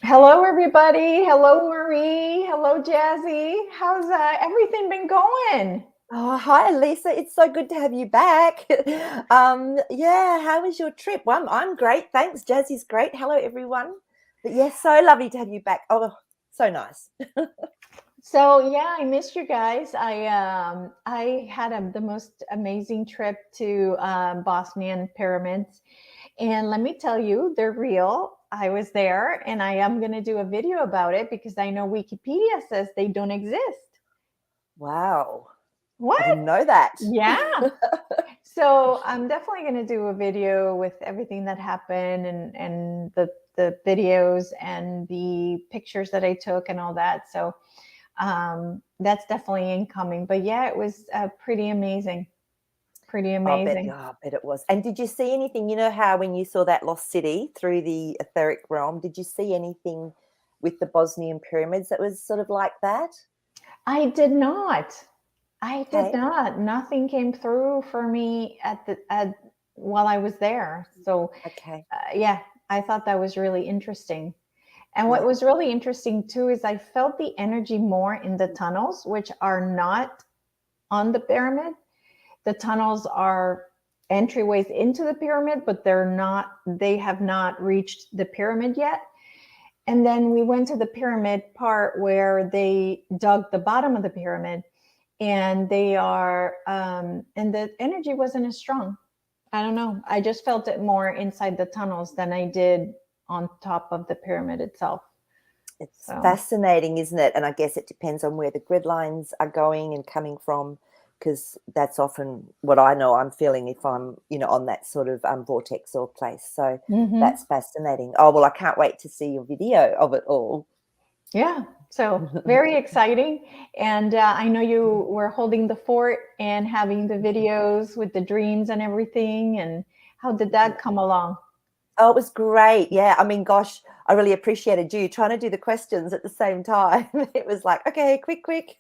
Hello, everybody. Hello, Maree. Hello, Jazzy. How's everything been going? Oh, hi, Lisa. It's so good to have you back. Yeah, how was your trip? Well, I'm great. Thanks. Jazzy's great. Hello, everyone. But yes, so lovely to have you back. Oh, so nice. So yeah, I missed you guys. I had the most amazing trip to Bosnian pyramids, and let me tell you, they're real. I was there, and I am going to do a video about it because I know Wikipedia says they don't exist. Wow. I What? didn't know that. Yeah. So I'm definitely going to do a video with everything that happened and the videos and the pictures that I took and all that. So that's definitely incoming. But yeah, it was pretty amazing. Pretty amazing. I bet it was. And did you see anything? You know how when you saw that lost city through the etheric realm, did you see anything with the Bosnian pyramids that was sort of like that? I did not. I did Okay. not. Nothing came through for me while I was there. So Okay. yeah, I thought that was really interesting. And what Yeah. was really interesting too is I felt the energy more in the tunnels, which are not on the pyramid. The tunnels are entryways into the pyramid, but they have not reached the pyramid yet. And then we went to the pyramid part where they dug the bottom of the pyramid, and and the energy wasn't as strong. I don't know. I just felt it more inside the tunnels than I did on top of the pyramid itself. It's So fascinating, isn't it? And I guess it depends on where the grid lines are going and coming from, because that's often what I know I'm feeling if I'm, on that sort of vortex or place. So mhm. that's fascinating. Oh, well, I can't wait to see your video of it all. Yeah, so very exciting. And I know you were holding the fort and having the videos with the dreams and everything. And how did that come along? Oh, it was great. Yeah. I mean, gosh, I really appreciated you trying to do the questions at the same time. It was like, okay, quick, quick.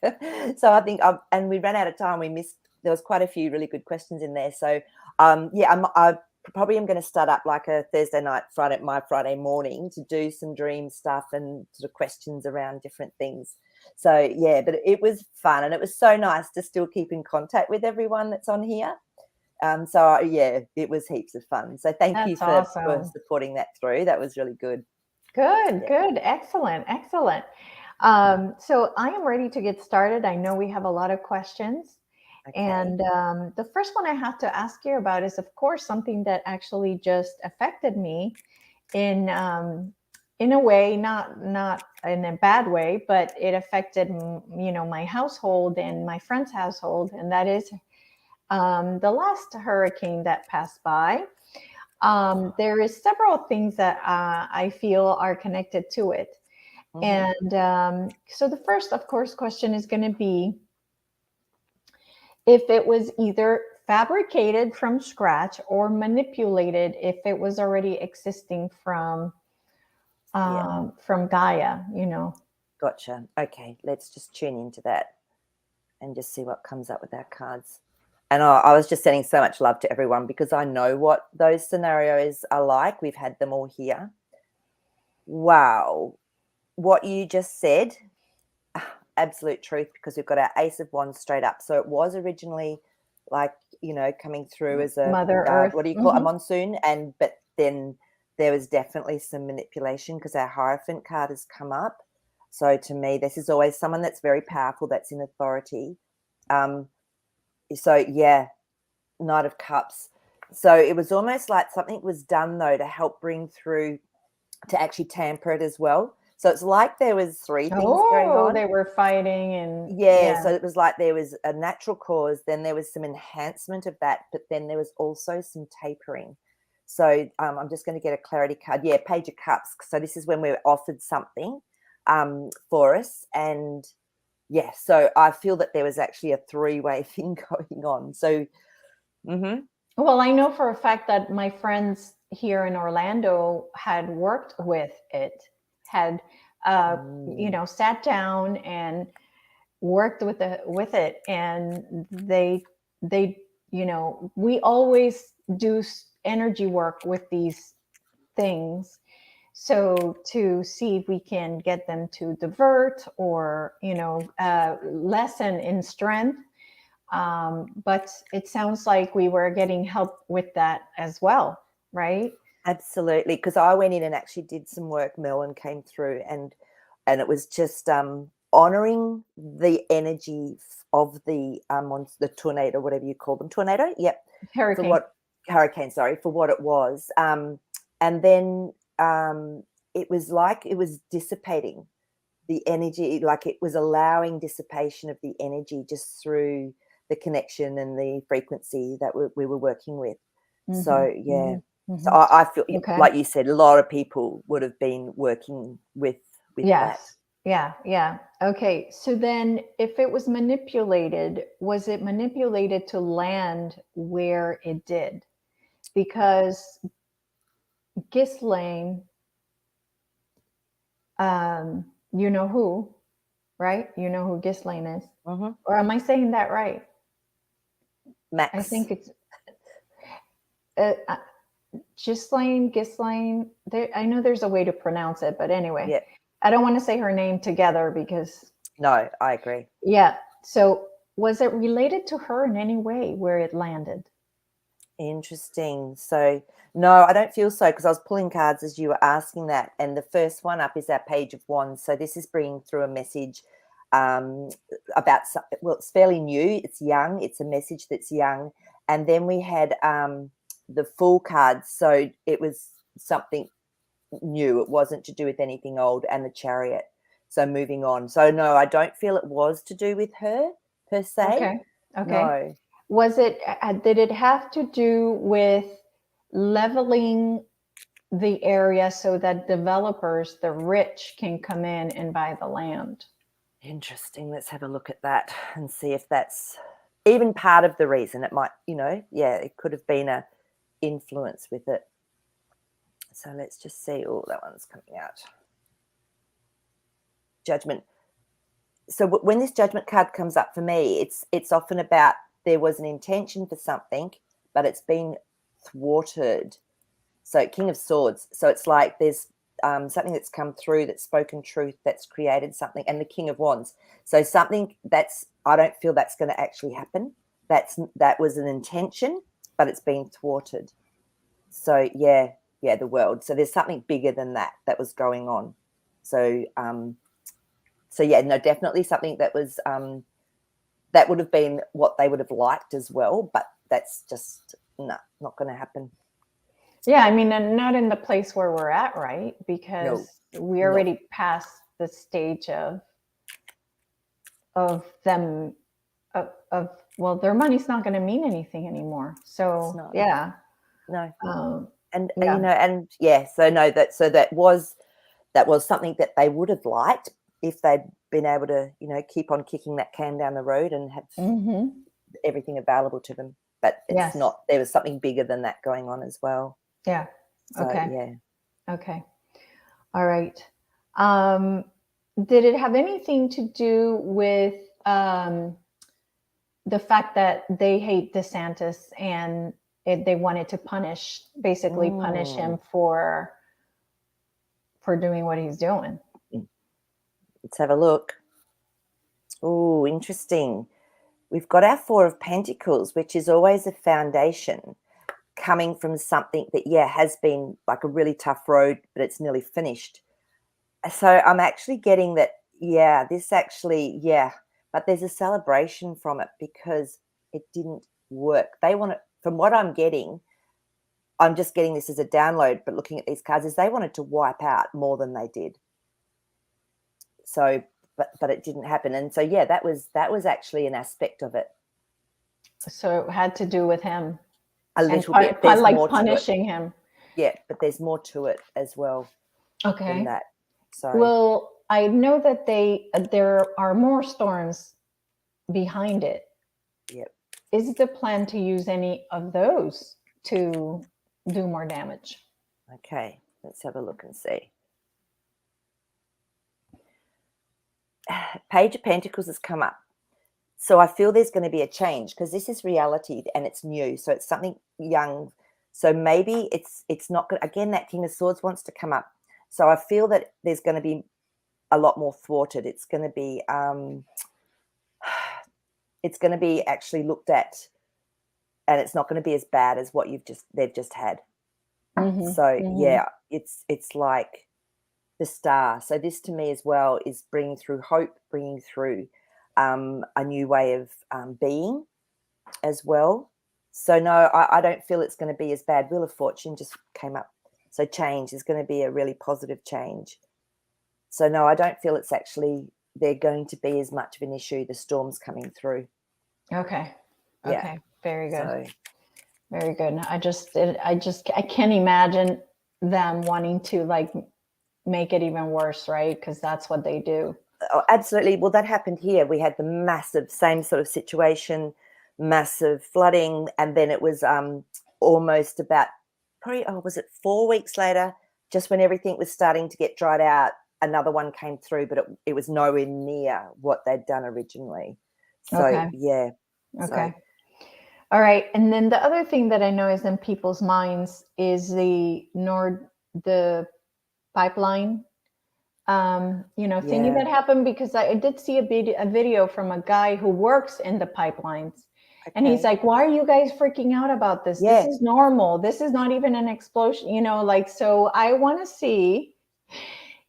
So I think, and we ran out of time. There was quite a few really good questions in there. So, yeah, I probably am going to start up like a Thursday night, my Friday morning to do some dream stuff and sort of questions around different things. So, yeah, but it was fun and it was so nice to still keep in contact with everyone that's on here. So yeah, it was heaps of fun. So thank you That's for awesome. supporting that through. That was really good. Good, Yeah. good, excellent, excellent. So I am ready to get started. I know we have a lot of questions. Okay. And the first one I have to ask you about is, of course, something that actually just affected me in in a way, not in a bad way, but it affected my household and my friend's household, and that is the last hurricane that passed by. There is several things that I feel are connected to it, Mm-hmm. and so the first, of course, question is going to be if it was either fabricated from scratch or manipulated if it was already existing Yeah. from Gaia, you know. Gotcha. Okay. Let's just tune into that and just see what comes up with our cards. And I was just sending so much love to everyone because I know what those scenarios are like. We've had them all here. Wow. What you just said, absolute truth, because we've got our Ace of Wands straight up. So it was originally like, coming through as a, Mother Earth. what do you call it, a Hmm. monsoon. But then there was definitely some manipulation because our Hierophant card has come up. So to me, this is always someone that's very powerful, that's in authority. Um, so yeah, Knight of Cups. So it was almost like something was done though to help bring through, to actually tamper it as well. So it's like there was three things going Oh, on. they were fighting and Yeah, yeah. so it was like there was a natural cause, then there was some enhancement of that, but then there was also some tapering. So I'm just going to get a clarity card. Yeah, Page of Cups. So this is when we're offered something for us. And yeah, so I feel that there was actually a three-way thing going on. So, mm-hmm. Well, I know for a fact that my friends here in Orlando had worked with it, had sat down and worked with it, and they we always do energy work with these things. So to see if we can get them to divert or, lessen in strength. But it sounds like we were getting help with that as well, right? Absolutely, because I went in and actually did some work. Melon came through, and it was just honoring the energy of the tornado, whatever you call them, tornado. Yep, for Hurricane. what hurricane? Sorry, for what it was. And then it was like it was dissipating the energy, like it was allowing dissipation of the energy just through the connection and the frequency that we were working with. Mm-hmm. So yeah. Mm-hmm. So I feel Okay. like you said, a lot of people would have been working with that. Yes. Yeah. Okay. So then if it was manipulated, was it manipulated to land where it did? Because Ghislaine, you know who, right? You know who Ghislaine is. Mm-hmm. Or am I saying that right? Max. I think it's Ghislaine. I know there's a way to pronounce it, but anyway, Yeah. I don't want to say her name together because. No, I agree. Yeah. So was it related to her in any way where it landed? Interesting. So no, I don't feel so, because I was pulling cards as you were asking that, and the first one up is our Page of Wands. So this is bringing through a message about, well, it's fairly new, it's young, it's a message that's young. And then we had the Fool cards, so it was something new, it wasn't to do with anything old, and the Chariot. So moving on. So no, I don't feel it was to do with her per se. Okay. No. Was it, did it have to do with leveling the area so that developers, the rich, can come in and buy the land? Interesting. Let's have a look at that and see if that's even part of the reason. It might, it could have been a influence with it. So let's just see. Oh, that one's coming out. Judgment. So when this Judgment card comes up for me, it's often about there was an intention for something, but it's been thwarted. So King of Swords. So it's like there's something that's come through, that's spoken truth, that's created something, and the King of Wands. So something that's, I don't feel that's going to actually happen. That was an intention, but it's been thwarted. So yeah, the world. So there's something bigger than that was going on. So yeah, no, definitely something that was that would have been what they would have liked as well, but that's just not going to happen. Yeah, I mean, and not in the place where we're at, right? Because we already passed the stage of them of well, their money's not going to mean anything anymore. So yeah, no, and so no, that was something that they would have liked if they'd been able to, keep on kicking that can down the road and have everything available to them. But it's not. There was something bigger than that going on as well. Yeah. So, okay. Yeah. Okay. All right. Did it have anything to do with the fact that they hate DeSantis and they wanted to punish him for doing what he's doing? Let's have a look. Oh, interesting. We've got our Four of Pentacles, which is always a foundation coming from something that, has been like a really tough road, but it's nearly finished. So I'm actually getting that, this actually, but there's a celebration from it because it didn't work. They want it, from what I'm getting, I'm just getting this as a download, but looking at these cards, is they wanted to wipe out more than they did. So, but it didn't happen. And so, that was actually an aspect of it. So it had to do with him. A little bit. There's like more punishing him. Yeah, but there's more to it as well. Okay. Than that. Sorry. Well, I know that there are more storms behind it. Yep. Is the plan to use any of those to do more damage? Okay, let's have a look and see. Page of Pentacles has come up. So I feel there's going to be a change because this is reality and it's new. So it's something young. So maybe it's not good. Again, that King of Swords wants to come up. So I feel that there's going to be a lot more thwarted. It's going to be actually looked at, and it's not going to be as bad as what they've just had. So yeah, it's like the star. So this to me as well is bringing through hope, bringing through a new way of being as well. So no, I don't feel it's going to be as bad. Wheel of Fortune just came up. So change is going to be a really positive change. So no, I don't feel it's actually they're going to be as much of an issue, the storms coming through. Okay. Yeah. Okay. Very good. So, very good. I can't imagine them wanting to like make it even worse, right? Because that's what they do. oh, absolutely. Well, that happened here. We had the massive same sort of situation, massive flooding, and then it was almost about probably was it 4 weeks later, just when everything was starting to get dried out, another one came through, but it was nowhere near what they'd done originally. So Okay. yeah. Okay. So, all right. And then the other thing that I know is in people's minds is the pipeline, thingy that happened, because I did see a video from a guy who works in the pipelines. And he's like, why are you guys freaking out about this? Yeah. This is normal. This is not even an explosion, so I want to see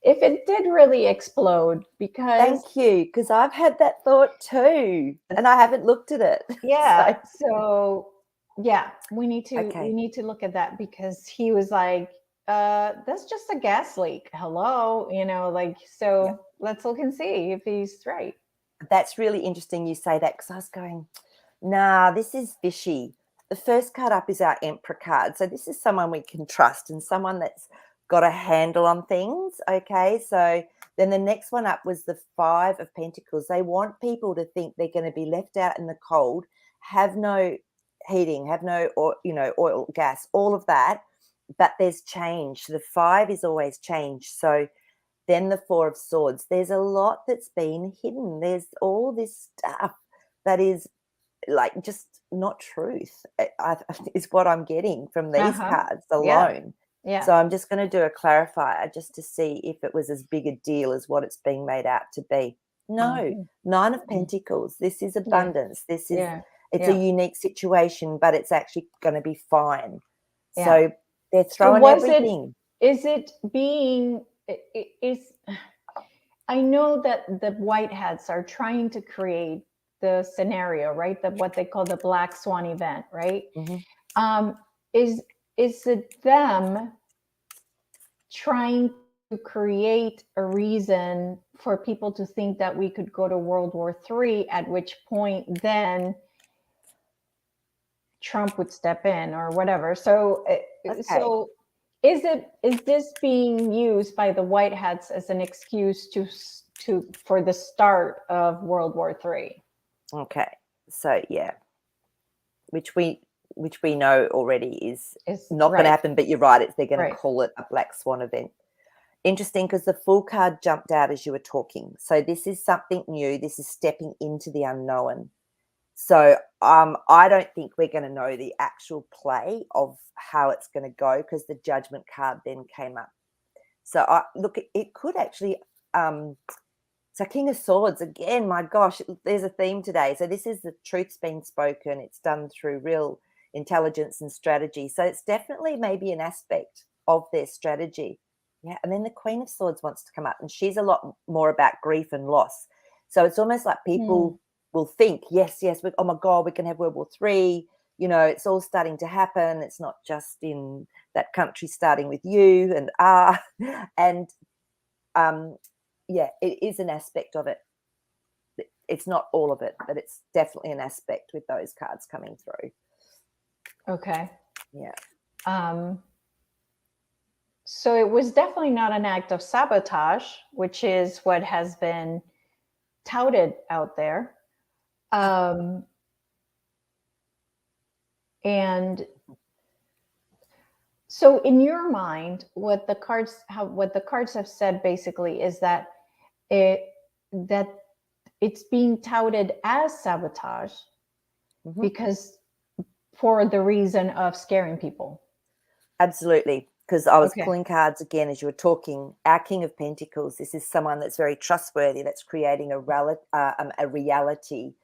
if it did really explode, because thank you, because I've had that thought too, and I haven't looked at it. yeah. So yeah, we need Okay. to look at that, because he was like, that's just a gas leak. Hello, so let's look and see if he's right. That's really interesting you say that, because I was going, nah, this is fishy. The first card up is our Emperor card. So this is someone we can trust and someone that's got a handle on things. Okay. So then the next one up was the Five of Pentacles. They want people to think they're going to be left out in the cold, have no heating, have no, oil, gas, all of that. But there's change. The Five is always change. So then the Four of Swords. There's a lot that's been hidden. There's all this stuff that is like just not truth, is what I'm getting from these cards alone. Yeah. So I'm just going to do a clarifier just to see if it was as big a deal as what it's being made out to be. No, Nine of Pentacles. This is abundance. This is, it's a unique situation, but it's actually going to be fine. So they're throwing everything. I know that the white hats are trying to create the scenario, right? What they call the black swan event, right? Is it them trying to create a reason for people to think that we could go to World War III, at which point then Trump would step in or whatever? So is this being used by the white hats as an excuse for the start of World War III? Okay. So yeah. Which we know already is not going to happen, but you're right, they're going to call it a black swan event. Interesting, because the Fool card jumped out as you were talking. So this is something new. This is stepping into the unknown. So I don't think we're going to know the actual play of how it's going to go, because the Judgment card then came up. So look, it could actually so King of Swords, again, my gosh, there's a theme today. So this is the truth's been spoken. It's done through real intelligence and strategy. So it's definitely maybe an aspect of their strategy. Yeah. And then the Queen of Swords wants to come up, and she's a lot more about grief and loss. So it's almost like people will think, yes, oh my God, we can have World War III. It's all starting to happen. It's not just in that country starting with you and yeah, it is an aspect of it. It's not all of it, but it's definitely an aspect with those cards coming through. Okay. Yeah. So it was definitely not an act of sabotage, which is what has been touted out there. And so in your mind, what the cards have said basically is that it's being touted as sabotage because for the reason of scaring people. Absolutely. because I was Okay. pulling cards again as you were talking. Our King of Pentacles, this is someone that's very trustworthy, that's creating a reality,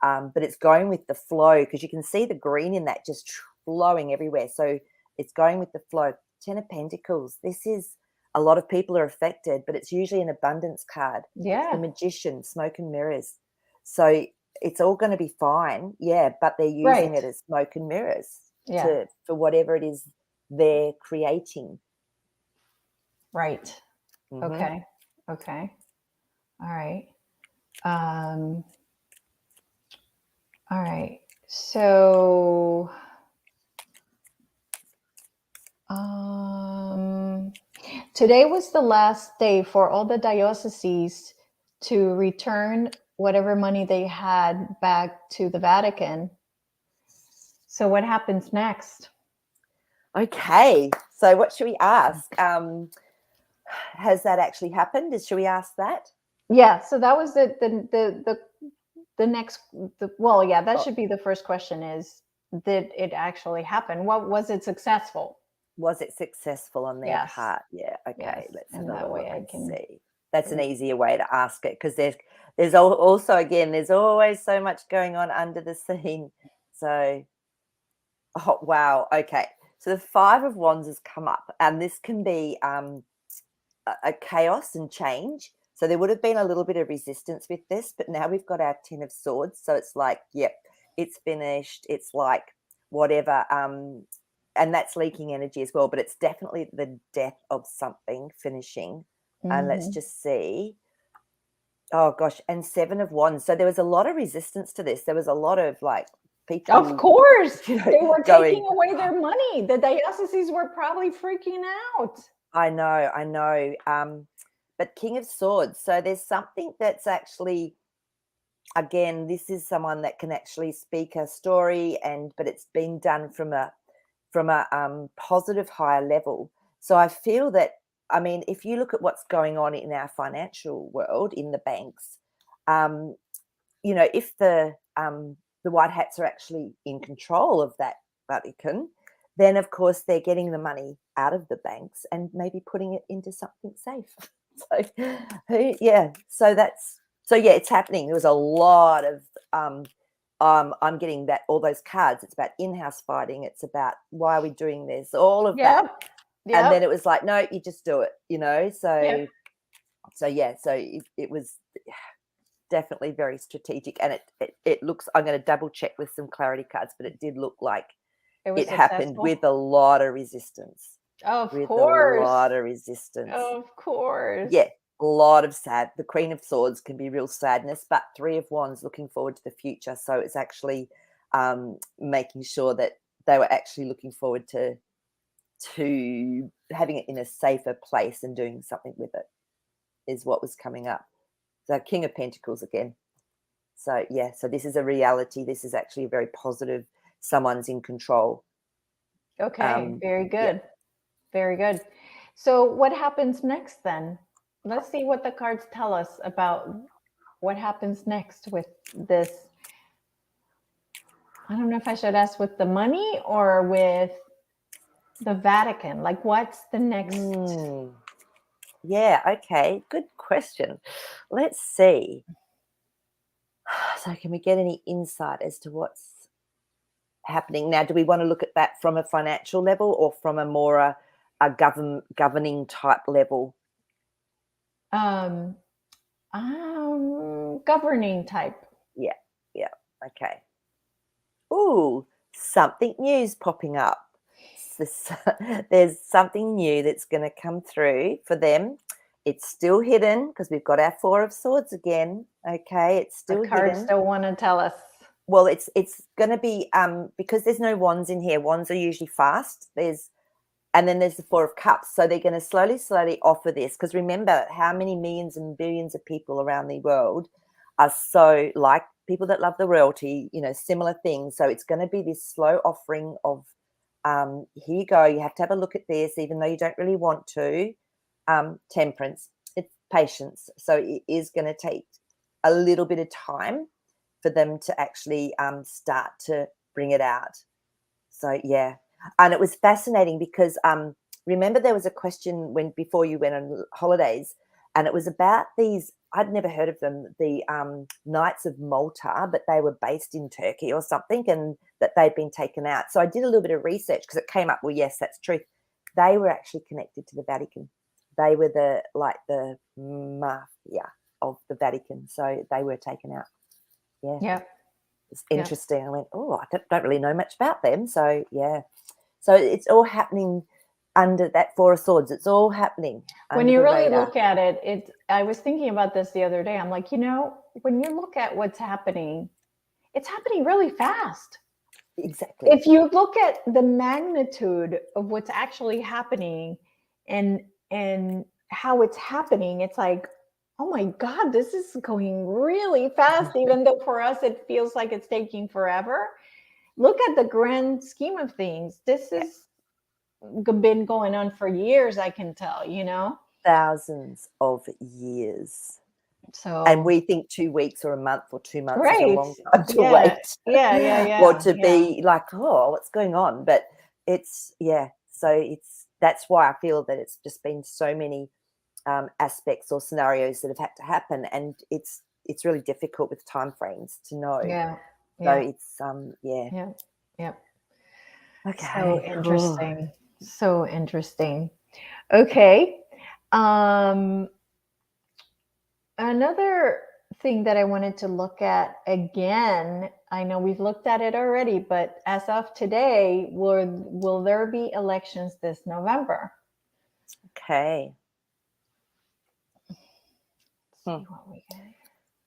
but it's going with the flow, because you can see the green in that just flowing everywhere. So it's going with the flow. 10 of Pentacles, this is a lot of people are affected, but it's usually an abundance card. Yeah. The Magician, smoke and mirrors. So it's all going to be fine, yeah, but they're using it as smoke and mirrors for whatever it is they're creating. Right. Mm-hmm. Okay. All right. All right. So today was the last day for all the dioceses to return whatever money they had back to the Vatican. So what happens next? Okay. So what should we ask? Has that actually happened? Should we ask that? Yeah. So that was the next. Well, yeah, that should be the first question: is did it actually happen? What was it successful? Was it successful on their part? Yeah. Okay. Yes. Let's And have a that look way I and can see. That's an easier way to ask it, because there's also, again, there's always so much going on under the scene. So, oh wow. Okay. So the 5 of Wands has come up, and this can be a chaos and change. So there would have been a little bit of resistance with this, but now we've got our 10 of Swords. So it's like, yep, it's finished. It's like whatever. And that's leaking energy as well, but it's definitely the death of something finishing. And let's just see. Oh gosh, and 7 of Wands. So there was a lot of resistance to this. There was a lot of like people. Of course, you know, they were going, taking away their money. The dioceses were probably freaking out. I know. But King of Swords. So there's something that's actually, again, this is someone that can actually speak a story, but it's been done from a positive higher level. So I feel that, I mean, if you look at what's going on in our financial world, in the banks, if the white hats are actually in control of that Vatican, then of course they're getting the money out of the banks and maybe putting it into something safe. So yeah, it's happening. There was a lot of I'm getting that, all those cards. It's about in-house fighting. It's about, why are we doing this? All of that. And then it was like, no, you just do it, So it was definitely very strategic, and it looks, I'm going to double check with some clarity cards, but it did look like it happened with a lot of resistance. Of course. A lot of resistance. Of course. Yeah, a lot of sad. The Queen of Swords can be real sadness, but 3 of Wands looking forward to the future. So it's actually making sure that they were actually looking forward to having it in a safer place and doing something with it, is what was coming up. So King of Pentacles again. So yeah, so this is a reality. This is actually very positive. Someone's in control. Okay, very good. Yeah. Very good. So what happens next then? Let's see what the cards tell us about what happens next with this. I don't know if I should ask with the money or with the Vatican. Like, what's the next? Yeah, okay. Good question. Let's see. So can we get any insight as to what's happening now? Do we want to look at that from a financial level or from a more governing type level? Governing type. Yeah. Okay. Ooh, something new's popping up. There's something new that's going to come through for them. It's still hidden because we've got our 4 of Swords again. Okay, it's still hidden. The cards don't want to tell us. Well, it's going to be because there's no wands in here. Wands are usually fast. And then there's the 4 of Cups. So they're going to slowly offer this, because remember how many millions and billions of people around the world are so like people that love the royalty, similar things. So it's going to be this slow offering of, here you go. You have to have a look at this, even though you don't really want to. Temperance, it's patience. So it is going to take a little bit of time for them to actually start to bring it out. So yeah. And it was fascinating because remember there was a question before you went on holidays, and it was about these. I'd never heard of them, the Knights of Malta, but they were based in Turkey or something, and that they'd been taken out. So I did a little bit of research because it came up. Well, yes, that's true. They were actually connected to the Vatican. They were the mafia of the Vatican, so they were taken out. Yeah. Yeah. It's interesting. I went, oh, I don't really know much about them. So, yeah. So it's all happening under that Four of Swords. It's all happening. When you really look at it, I was thinking about this the other day. I'm like, when you look at what's happening, it's happening really fast. Exactly. If you look at the magnitude of what's actually happening and how it's happening, it's like, oh my God, this is going really fast, even though for us it feels like it's taking forever. Look at the grand scheme of things. This has been going on for years, I can tell, Thousands of years. So, and we think 2 weeks or a month or 2 months is a long time to yeah. wait. Yeah. Or to be like, oh, what's going on? But it's, so that's why I feel that it's just been so many aspects or scenarios that have had to happen, and it's really difficult with timeframes to know. Yeah. So it's Yeah. Okay. So interesting. So interesting. Okay. Another thing that I wanted to look at again, I know we've looked at it already, but as of today, will there be elections this November? Okay. Let's see what we get.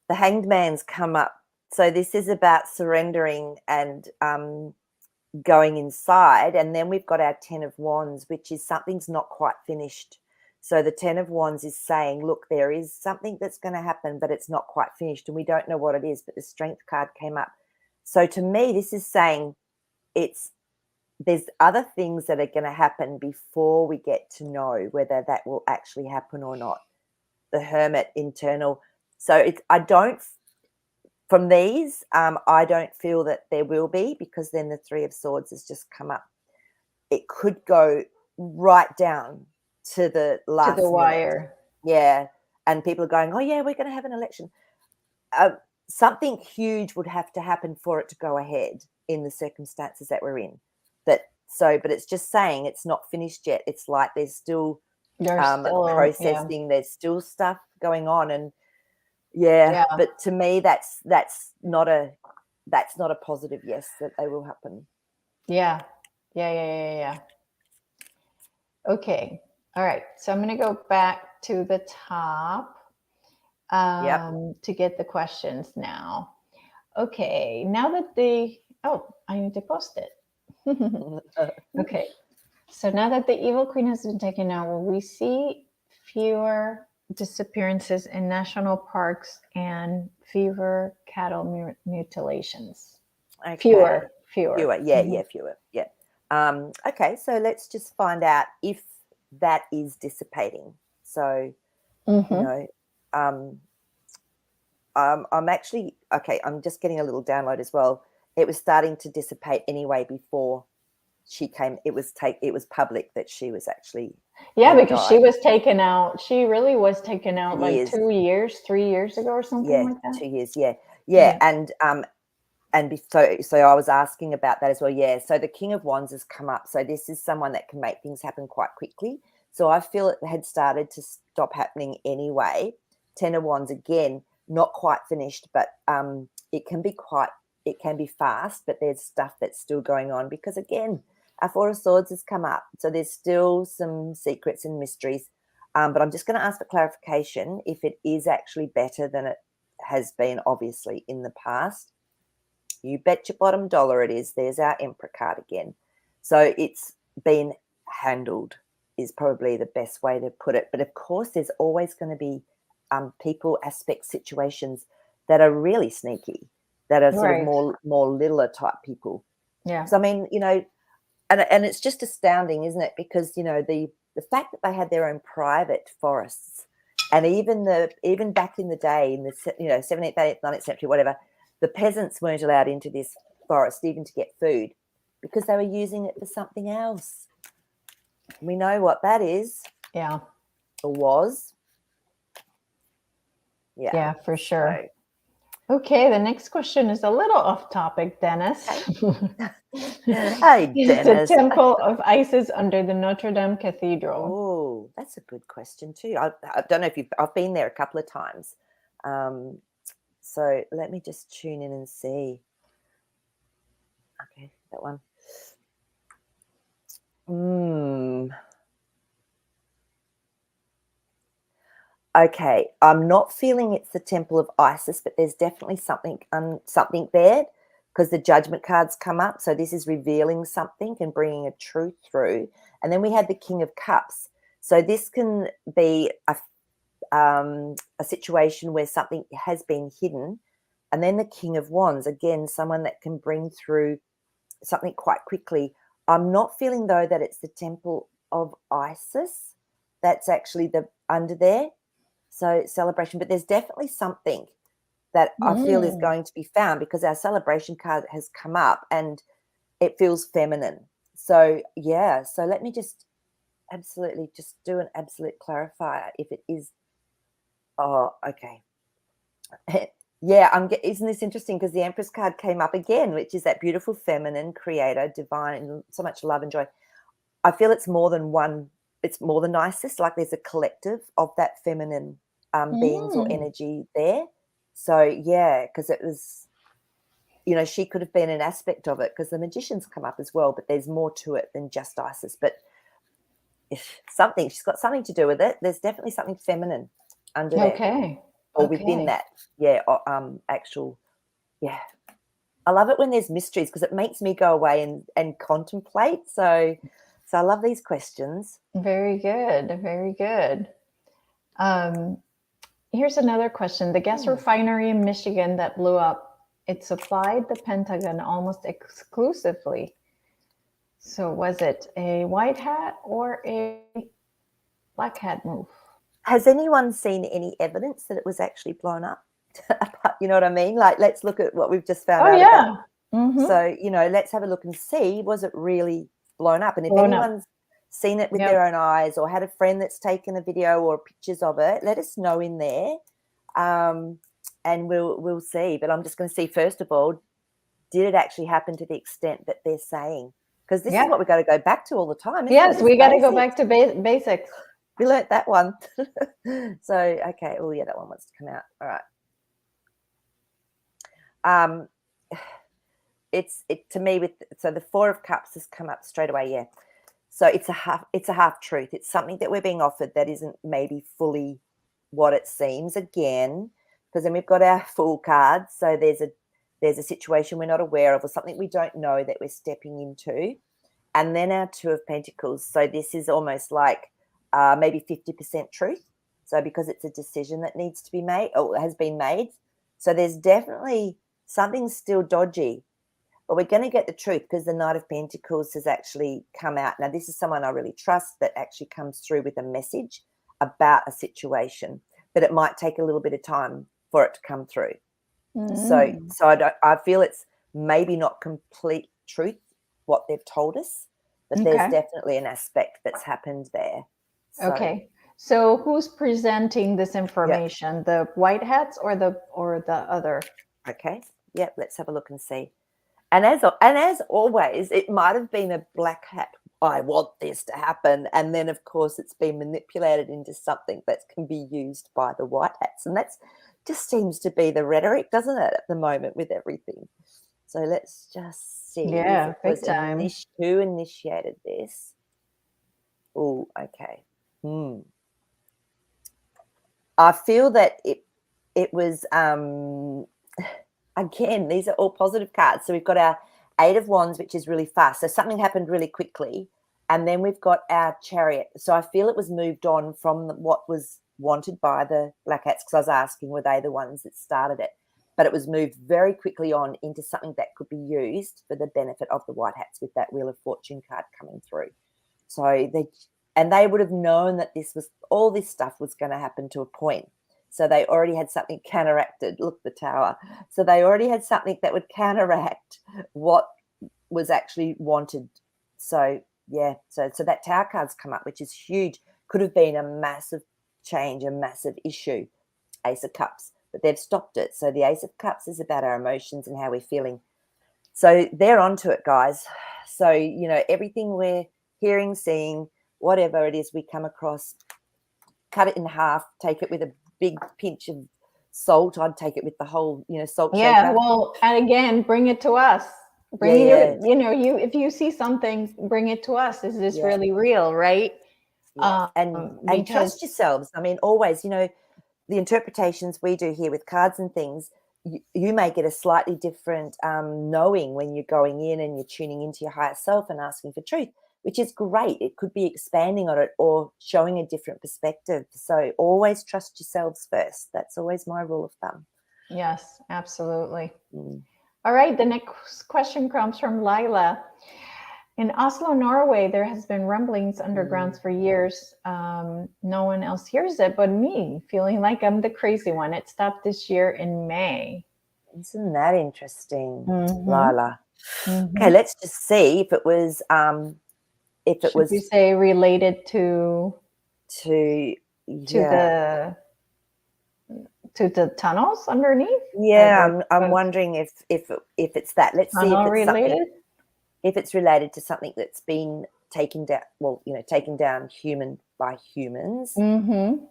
The Hanged Man's come up. So this is about surrendering and going inside. And then we've got our 10 of Wands, which is something's not quite finished. So the 10 of Wands is saying, look, there is something that's going to happen, but it's not quite finished. And we don't know what it is, but the Strength card came up. So to me, this is saying there's other things that are going to happen before we get to know whether that will actually happen or not. The Hermit, internal. So from these, I don't feel that there will be, because then the Three of Swords has just come up. It could go right down to the last wire. Yeah. And people are going, oh, yeah, we're going to have an election. Something huge would have to happen for it to go ahead in the circumstances that we're in. But it's just saying it's not finished yet. It's like there's still processing. Yeah. There's still stuff going on. And but to me, that's not a positive yes that they will happen. Yeah. Okay. All right. So I'm going to go back to the top to get the questions now. Okay. Now that I need to post it. Okay. So now that the Evil Queen has been taken out, will we see fewer disappearances in national parks and fewer cattle mutilations? Okay. Fewer. Fewer. Yeah. Okay, so let's just find out if that is dissipating. So, I'm actually, I'm just getting a little download as well. It was starting to dissipate anyway before she came. It was public that she was actually because she was taken out. She really was taken out like 3 years ago or something like that. 2 years. Yeah. And so I was asking about that as well. Yeah. So the King of Wands has come up. So this is someone that can make things happen quite quickly. So I feel it had started to stop happening anyway. 10 of Wands, again, not quite finished, but it can be fast, but there's stuff that's still going on because, again, our Four of Swords has come up. So there's still some secrets and mysteries. But I'm just going to ask for clarification if it is actually better than it has been, obviously, in the past. You bet your bottom dollar it is. There's our Emperor card again. So it's been handled is probably the best way to put it. But, of course, there's always going to be people, aspects, situations that are really sneaky, that are sort of more littler type people. Yeah. So, I mean, and it's just astounding, isn't it? Because, the fact that they had their own private forests, and even back in the day, in the 17th, 18th, 19th century, whatever, the peasants weren't allowed into this forest even to get food because they were using it for something else. We know what that is Yeah. or was. Yeah, for sure. So, Okay, the next question is a little off topic, Dennis. hey, Is the Dennis. temple of Isis under the Notre Dame Cathedral? Oh, that's a good question too. I don't know if I've been there a couple of times. So let me just tune in and see. Okay, that one. Okay, I'm not feeling it's the temple of Isis, but there's definitely something there because the judgment cards come up. So this is revealing something and bringing a truth through. And then we had the King of Cups. So this can be a situation where something has been hidden. And then the King of Wands, again, someone that can bring through something quite quickly. I'm not feeling, though, that it's the temple of Isis that's actually under there. So celebration, but there's definitely something that I feel is going to be found because our celebration card has come up and it feels feminine. So yeah, so let me just absolutely just do an absolute clarifier if it is. Oh, okay. Yeah, isn't this interesting? Because the Empress card came up again, which is that beautiful feminine, creator, divine, so much love and joy. I feel it's more than one. It's more than Isis. Like there's a collective of that feminine beings or energy there. So yeah, because it was, she could have been an aspect of it because the Magician's come up as well, but there's more to it than just Isis. But she's got something to do with it. There's definitely something feminine under there or within that. Yeah, actual. Yeah, I love it when there's mysteries because it makes me go away and contemplate. So I love these questions. Very good. Very good. Here's another question. The gas refinery in Michigan that blew up, it supplied the Pentagon almost exclusively. So was it a white hat or a black hat move? Has anyone seen any evidence that it was actually blown up? You know what I mean? Like, let's look at what we've just found out about. Mm-hmm. So, let's have a look and see, was it really blown up? And if anyone's seen it with their own eyes or had a friend that's taken a video or pictures of it, let us know in there. And we'll see. But I'm just going to see, first of all, did it actually happen to the extent that they're saying? Because this is what we've got to go back to all the time. Yes, we got to go back to basics. We learnt that one. So, okay. Oh, yeah, that one wants to come out. All right. To me, so the Four of Cups has come up straight away. Yeah. So it's a half truth. It's something that we're being offered that isn't maybe fully what it seems again, because then we've got our Fool cards. So there's a situation we're not aware of or something we don't know that we're stepping into. And then our Two of Pentacles. So this is almost like maybe 50% truth. So because it's a decision that needs to be made or has been made. So there's definitely something still dodgy. But we're going to get the truth because the Knight of Pentacles has actually come out. Now, this is someone I really trust that actually comes through with a message about a situation, but it might take a little bit of time for it to come through. So I feel it's maybe not complete truth what they've told us, but there's definitely an aspect that's happened there. So, okay. So who's presenting this information? The white hats or the other? Okay. Yeah, let's have a look and see. And as always, it might have been a black hat. I want this to happen. And then, of course, it's been manipulated into something that can be used by the white hats. And that's just seems to be the rhetoric, doesn't it, at the moment with everything? So let's just see. Yeah, if it was big time. who initiated this? Oh, okay. I feel that it was again, these are all positive cards. So we've got our Eight of Wands, which is really fast. So something happened really quickly. And then we've got our Chariot. So I feel it was moved on from what was wanted by the Black Hats, because I was asking, were they the ones that started it? But it was moved very quickly on into something that could be used for the benefit of the White Hats with that Wheel of Fortune card coming through. So they would have known that all this stuff was going to happen to a point. So they already had something counteracted. Look, the Tower. So they already had something that would counteract what was actually wanted. So Yeah. So that Tower card's come up, which is huge. Could have been a massive change, a massive issue. Ace of Cups, but they've stopped it. So the Ace of Cups is about our emotions and how we're feeling. So they're onto it, guys. So, you know, everything we're hearing, seeing, whatever it is we come across, cut it in half, take it with a big pinch of salt. I'd take it with the whole, you know, salt Yeah, shaker. well, and again, bring it to us. Bring Yeah. you know, if you see something, bring it to us. Is this Yeah. really real, right? Yeah. And Because trust yourselves. I mean, always, you know, the interpretations we do here with cards and things, you may get a slightly different knowing when you're going in and you're tuning into your higher self and asking for truth, which is great. It could be expanding on it or showing a different perspective. So always trust yourselves first. That's always my rule of thumb. yes, absolutely. Mm. All right, the next question comes from Lila. In Oslo, Norway, there has been rumblings underground for years. No one else hears it but me, feeling like I'm the crazy one. It stopped this year in May. Isn't that interesting, Mhm. Lila? Mhm. Okay, let's just see if it was Should we say related to to the tunnels underneath? Yeah, I'm wondering if it's that. Let's see if Tunnel it's something. related. If it's related to something that's been taken down, well, you know, taken down by humans. Mm-hmm.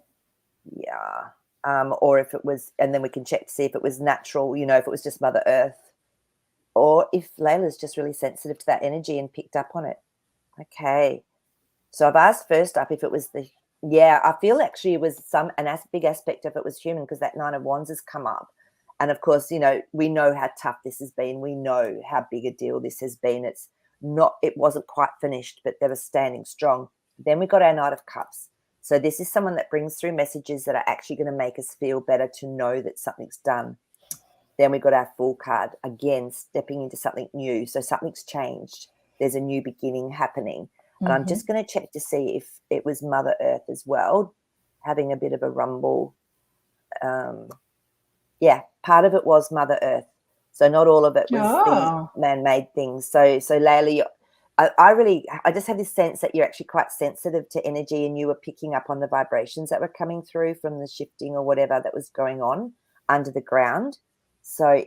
Yeah. Or if it was, and then we can check to see if it was natural, you know, if it was just Mother Earth, or if Layla's just really sensitive to that energy and picked up on it. Okay. So I've asked first up if it was I feel actually it was big aspect of it was human, because that Nine of Wands has come up. And of course, you know, we know how tough this has been. We know how big a deal this has been. It wasn't quite finished, but they were standing strong. Then we got our Knight of Cups. So this is someone that brings through messages that are actually going to make us feel better, to know that something's done. Then we got our Fool card, again, stepping into something new. So something's changed. There's a new beginning happening. And I'm just going to check to see if it was Mother Earth as well, having a bit of a rumble. Part of it was Mother Earth. So not all of it was these man-made things. So Layla, I just have this sense that you're actually quite sensitive to energy, and you were picking up on the vibrations that were coming through from the shifting or whatever that was going on under the ground. So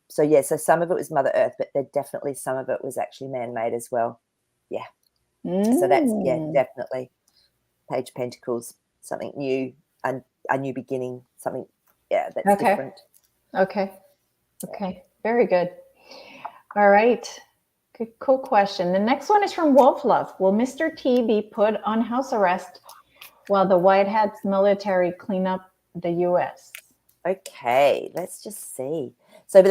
some of it was Mother Earth, but there definitely some of it was actually man-made as well. Yeah. So that's, definitely Page of Pentacles, something new, and a new beginning, something, that's different. Okay. Very good. All right. Good, cool question. The next one is from Wolf Love. Will Mr. T be put on house arrest while the White Hats military clean up the U.S.? Okay, let's just see. So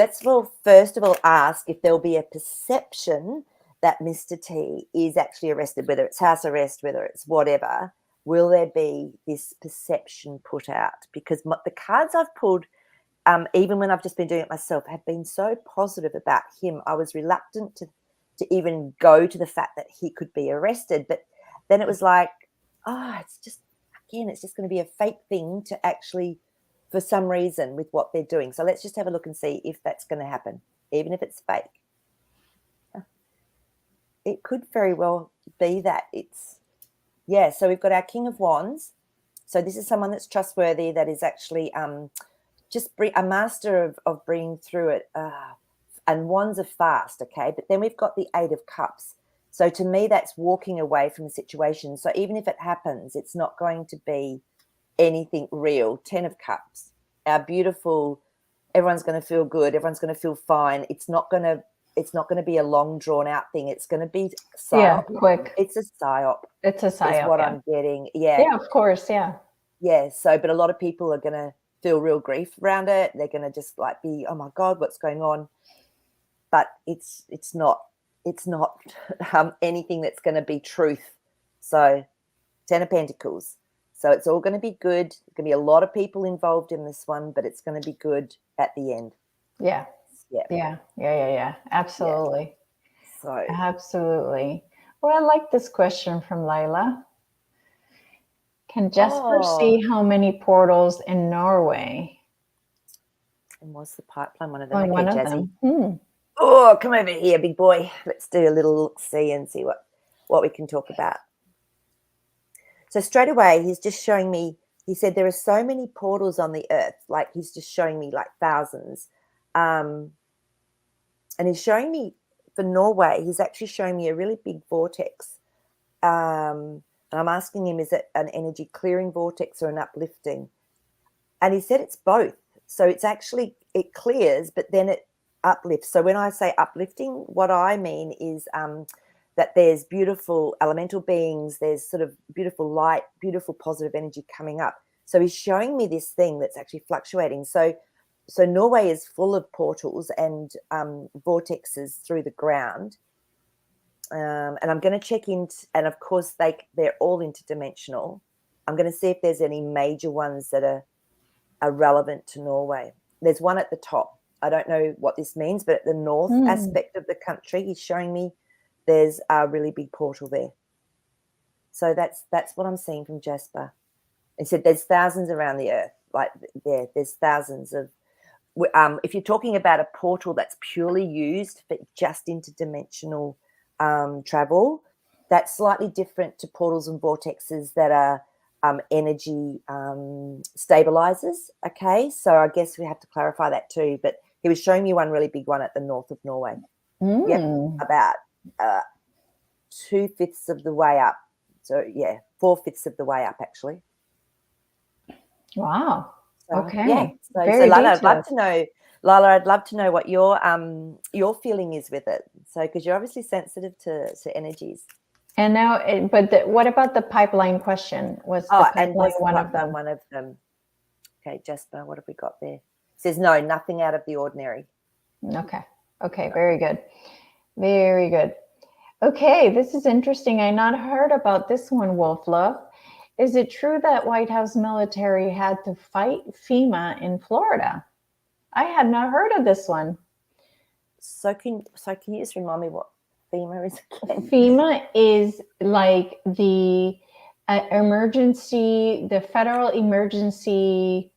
first of all ask if there'll be a perception that Mr. T is actually arrested, whether it's house arrest, whether it's whatever. Will there be this perception put out? Because the cards I've pulled, even when I've just been doing it myself, have been so positive about him. I was reluctant to even go to the fact that he could be arrested. But then it was like, it's just going to be a fake thing to actually, for some reason, with what they're doing. So let's just have a look and see if that's going to happen, even if it's fake. It could very well be that so we've got our King of Wands. So this is someone that's trustworthy, that is actually a master of bringing through it. And wands are fast, okay? But then we've got the Eight of Cups. So to me, that's walking away from the situation. So even if it happens, it's not going to be anything real. 10 of Cups, our beautiful, everyone's going to feel good, everyone's going to feel fine. It's not going to be a long drawn out thing. It's going to be psyop. Yeah, quick. It's a psyop. It's a psyop. Is what I'm getting. Yeah, of course. Yeah. Yeah. So, but a lot of people are going to feel real grief around it. They're going to just like be, oh my God, what's going on? But it's not anything that's going to be truth. So 10 of Pentacles. So it's all going to be good. There's going to be a lot of people involved in this one, but it's going to be good at the end. Yeah. Absolutely. Yeah. So absolutely. Well, I like this question from Lila. Can Jesper see how many portals in Norway? And what's the pipeline? One of them. One of them. Oh, come over here, big boy. Let's do a little look-see and see what what we can talk about. So straight away, he's just showing me, he said there are so many portals on the earth, like he's just showing me like thousands. And he's showing me, for Norway, he's actually showing me a really big vortex. And I'm asking him, is it an energy clearing vortex or an uplifting? And he said it's both. So it's actually, it clears, but then it uplifts. So when I say uplifting, what I mean is that there's beautiful elemental beings, there's sort of beautiful light, beautiful positive energy coming up. So he's showing me this thing that's actually fluctuating. So Norway is full of portals and vortexes through the ground. And I'm going to check in, and of course they're all interdimensional. I'm going to see if there's any major ones that are relevant to Norway. There's one at the top. I don't know what this means, but at the north aspect of the country, he's showing me there's a really big portal there. So that's what I'm seeing from Jasper. He said there's thousands around the earth. Like there's thousands of. If you're talking about a portal that's purely used for just interdimensional travel, that's slightly different to portals and vortexes that are energy stabilizers. Okay, so I guess we have to clarify that too. But he was showing me one really big one at the north of Norway. Yep, about 2/5 of the way up. So yeah, 4/5 of the way up actually. Wow. So, okay. Yeah. So Very Lala, detailed. I'd love to know what your feeling is with it. So because you're obviously sensitive to energies. And now, what about the pipeline question? Was the pipeline one of them? One of them. Okay, Jasper, what have we got there? It says no, nothing out of the ordinary. Okay. Very good. Very good. Okay, this is interesting. I not heard about this one, Wolf Love. Is it true that White House military had to fight FEMA in Florida? I had not heard of this one. So can you just remind me what FEMA is again? FEMA is like the Federal Emergency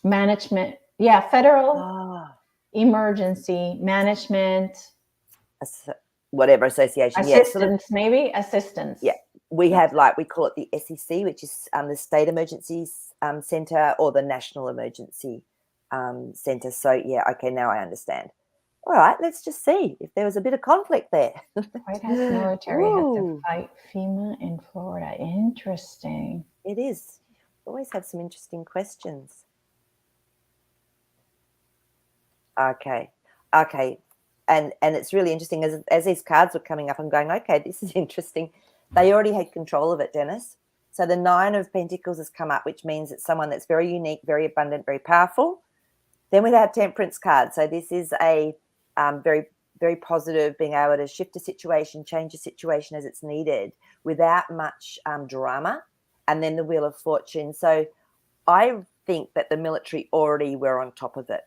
Management. Yeah, Federal Emergency Management. Whatever association. Assistance, maybe? Assistance. Yeah. We have we call it the SEC, which is the State Emergencies Centre, or the National Emergency Centre. So, yeah, okay, now I understand. All right, let's just see if there was a bit of conflict there. White House military had to fight FEMA in Florida. Interesting. It is. Always have some interesting questions. Okay. And it's really interesting. As these cards were coming up, I'm going, okay, this is interesting. They already had control of it, Dennis. So the 9 of Pentacles has come up, which means it's someone that's very unique, very abundant, very powerful. Then we have Temperance card. So this is a very, very positive, being able to shift a situation, change a situation as it's needed without much drama. And then the Wheel of Fortune. So I think that the military already were on top of it.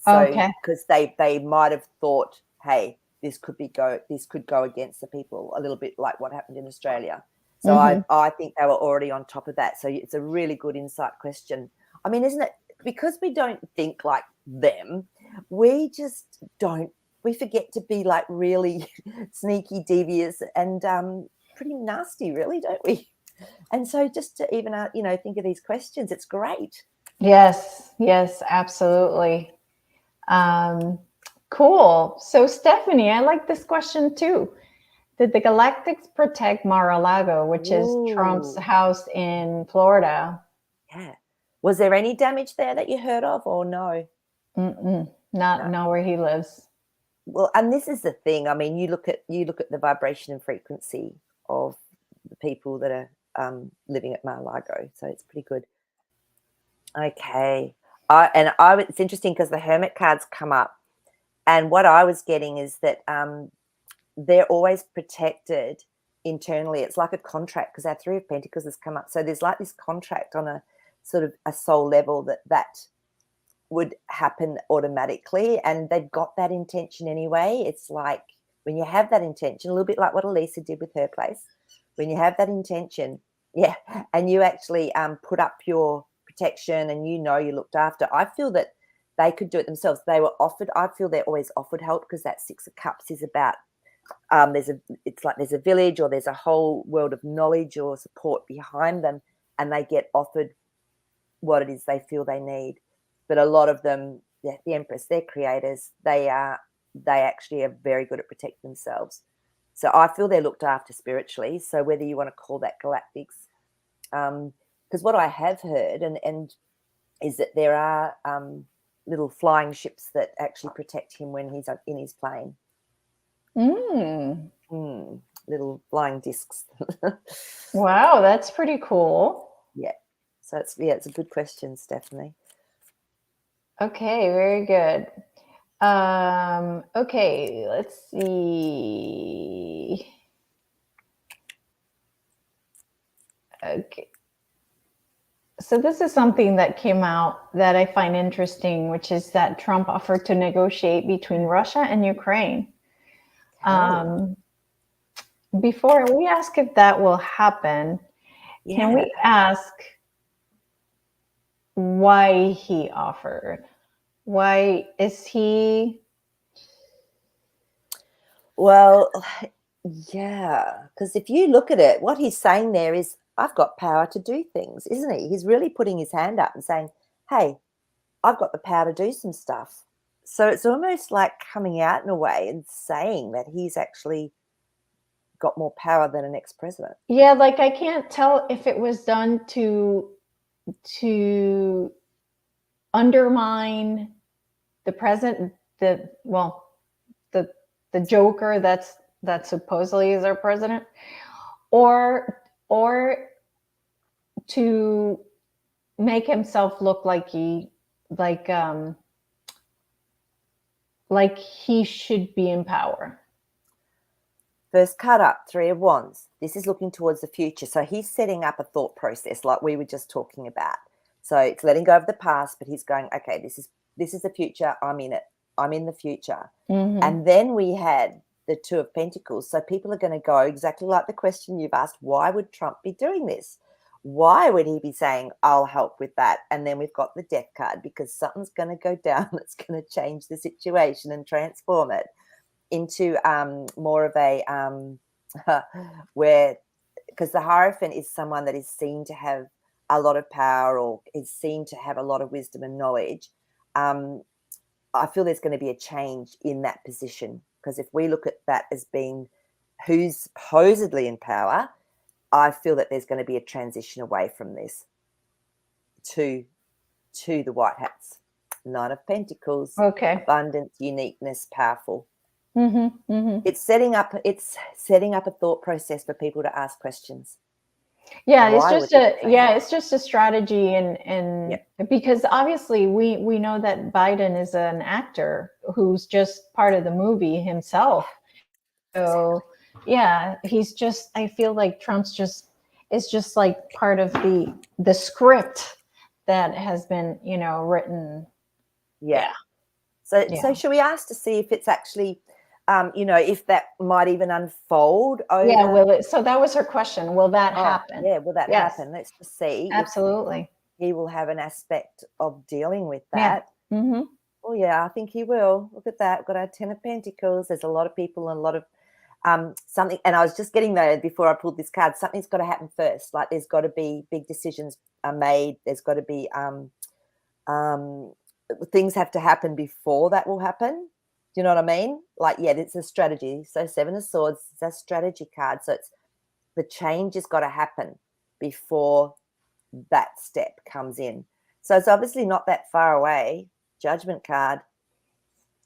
So because they might have thought, hey, this could go against the people, a little bit like what happened in Australia. So I think they were already on top of that. So it's a really good insight question. I mean, isn't it? Because we don't think like them, we just don't. We forget to be like really sneaky, devious, and pretty nasty, really, don't we? And so just to even think of these questions, it's great. Yes, absolutely. Cool. So Stephanie, I like this question too. Did the Galactics protect Mar-A-Lago, which is Trump's house in Florida? Yeah. Was there any damage there that you heard of, or no? Not where he lives. Well, and this is the thing. I mean, you look at the vibration and frequency of the people that are living at Mar-A-Lago, so it's pretty good. Okay. It's interesting because the Hermit cards come up, and what I was getting is that they're always protected internally. It's like a contract, because our 3 of Pentacles has come up. So there's like this contract on a sort of a soul level that would happen automatically, and they've got that intention anyway. It's like when you have that intention, a little bit like what Elisa did with her place. When you have that intention, and you actually put up your protection and you looked after, I feel that they could do it themselves. They were offered, I feel they're always offered help, because that 6 of Cups is about there's a village or there's a whole world of knowledge or support behind them, and they get offered what it is they feel they need. But a lot of them, the Empress, they're creators. They actually are very good at protecting themselves. So I feel they're looked after spiritually. So whether you want to call that galactics, because what I have heard and is that there are little flying ships that actually protect him when he's in his plane. Little flying discs. Wow, that's pretty cool. Yeah. So it's a good question, Stephanie. Okay, very good. Okay, let's see. Okay. So this is something that came out that I find interesting, which is that Trump offered to negotiate between Russia and Ukraine. Before we ask if that will happen, can we ask why he offered? Why is he? Well, yeah, because if you look at it, what he's saying there is, I've got power to do things, isn't he? He's really putting his hand up and saying, hey, I've got the power to do some stuff. So it's almost like coming out in a way and saying that he's actually got more power than an ex-president. Yeah, like I can't tell if it was done to undermine the president, the joker that supposedly is our president, or to make himself look like he should be in power. First card up, Three of Wands. This is looking towards the future. So he's setting up a thought process like we were just talking about. So it's letting go of the past, but he's going, okay, this is the future. I'm in it. I'm in the future. Mm-hmm. And then we had the Two of Pentacles. So people are going to go exactly like the question you've asked. Why would Trump be doing this? Why would he be saying, I'll help with that? And then we've got the Death card, because something's going to go down that's going to change the situation and transform it into more of a where, because the Hierophant is someone that is seen to have a lot of power or is seen to have a lot of wisdom and knowledge. I feel there's going to be a change in that position, because if we look at that as being who's supposedly in power, I feel that there's going to be a transition away from this to the White Hats. Nine of Pentacles. Okay. Abundance, uniqueness, powerful. Mm-hmm, mm-hmm. It's setting up a thought process for people to ask questions. Yeah, it's just a strategy, and because obviously we know that Biden is an actor who's just part of the movie himself. So yeah, I feel like Trump's is just like part of the script that has been, written. Yeah. So should we ask to see if it's actually if that might even unfold over? Yeah, so that was her question. Will that happen? Yeah, will that happen? Let's just see. Absolutely. He will have an aspect of dealing with that. Yeah. Mm-hmm. Oh yeah, I think he will. Look at that. We've got our Ten of Pentacles. There's a lot of people and a lot of something, and I was just getting there before I pulled this card. Something's got to happen first. Like there's got to be big decisions are made. There's got to be things have to happen before that will happen. Do you know what I mean? Like, yeah, it's a strategy. So Seven of Swords is a strategy card. So it's the change has got to happen before that step comes in. So it's obviously not that far away. Judgment card.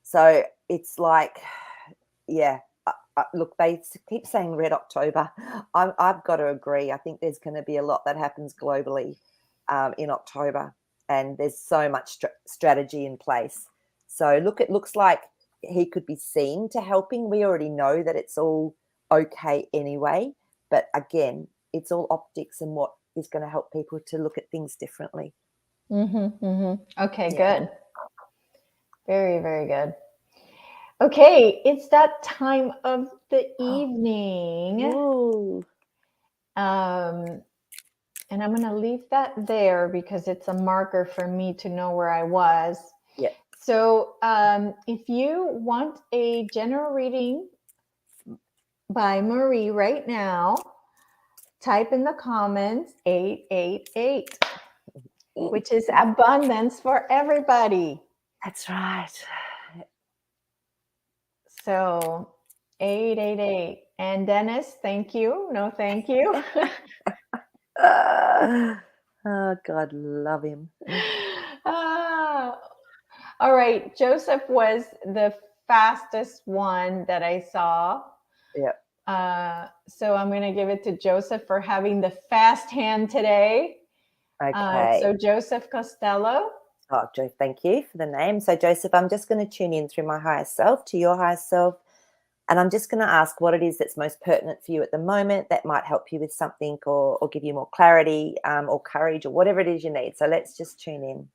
So it's like, yeah, look, they keep saying Red October. I've got to agree. I think there's going to be a lot that happens globally in October, and there's so much strategy in place. So it looks like he could be seen to helping. We already know that it's all okay anyway, but again, it's all optics and what is going to help people to look at things differently. Mm-hmm, mm-hmm. Okay, good. Very, very good. Okay, it's that time of the evening. Ooh. And I'm going to leave that there because it's a marker for me to know where I was. Yeah. So if you want a general reading by Maree right now. Type in the comments 888, which is abundance for everybody. That's right. So 888. And Dennis, thank you. No, thank you. Oh, God, love him. Ah, all right. Joseph was the fastest one that I saw. Yep. So I'm going to give it to Joseph for having the fast hand today. Okay. So Joseph Costello. Oh, Joe, thank you for the name. So, Joseph, I'm just going to tune in through my higher self to your higher self. And I'm just going to ask what it is that's most pertinent for you at the moment that might help you with something or give you more clarity or courage or whatever it is you need. So let's just tune in.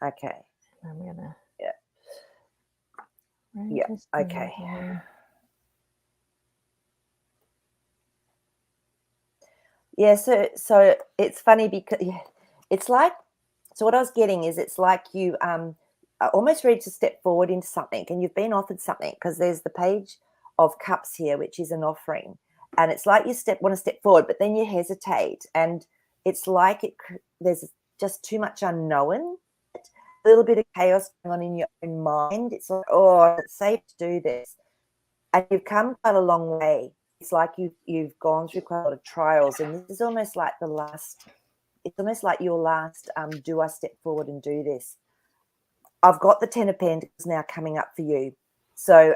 Okay. I'm going to. Yeah. Yeah. Okay. Yeah. So it's funny because it's like, so what I was getting is it's like you are almost ready to step forward into something and you've been offered something because there's the Page of Cups here, which is an offering. And it's like you want to step forward, but then you hesitate. And it's like there's just too much unknown, a little bit of chaos going on in your own mind. It's like, oh, it's safe to do this. And you've come quite a long way. It's like you've gone through quite a lot of trials. And this is almost like it's almost like your last, do I step forward and do this? I've got the 10 of Pentacles now coming up for you. So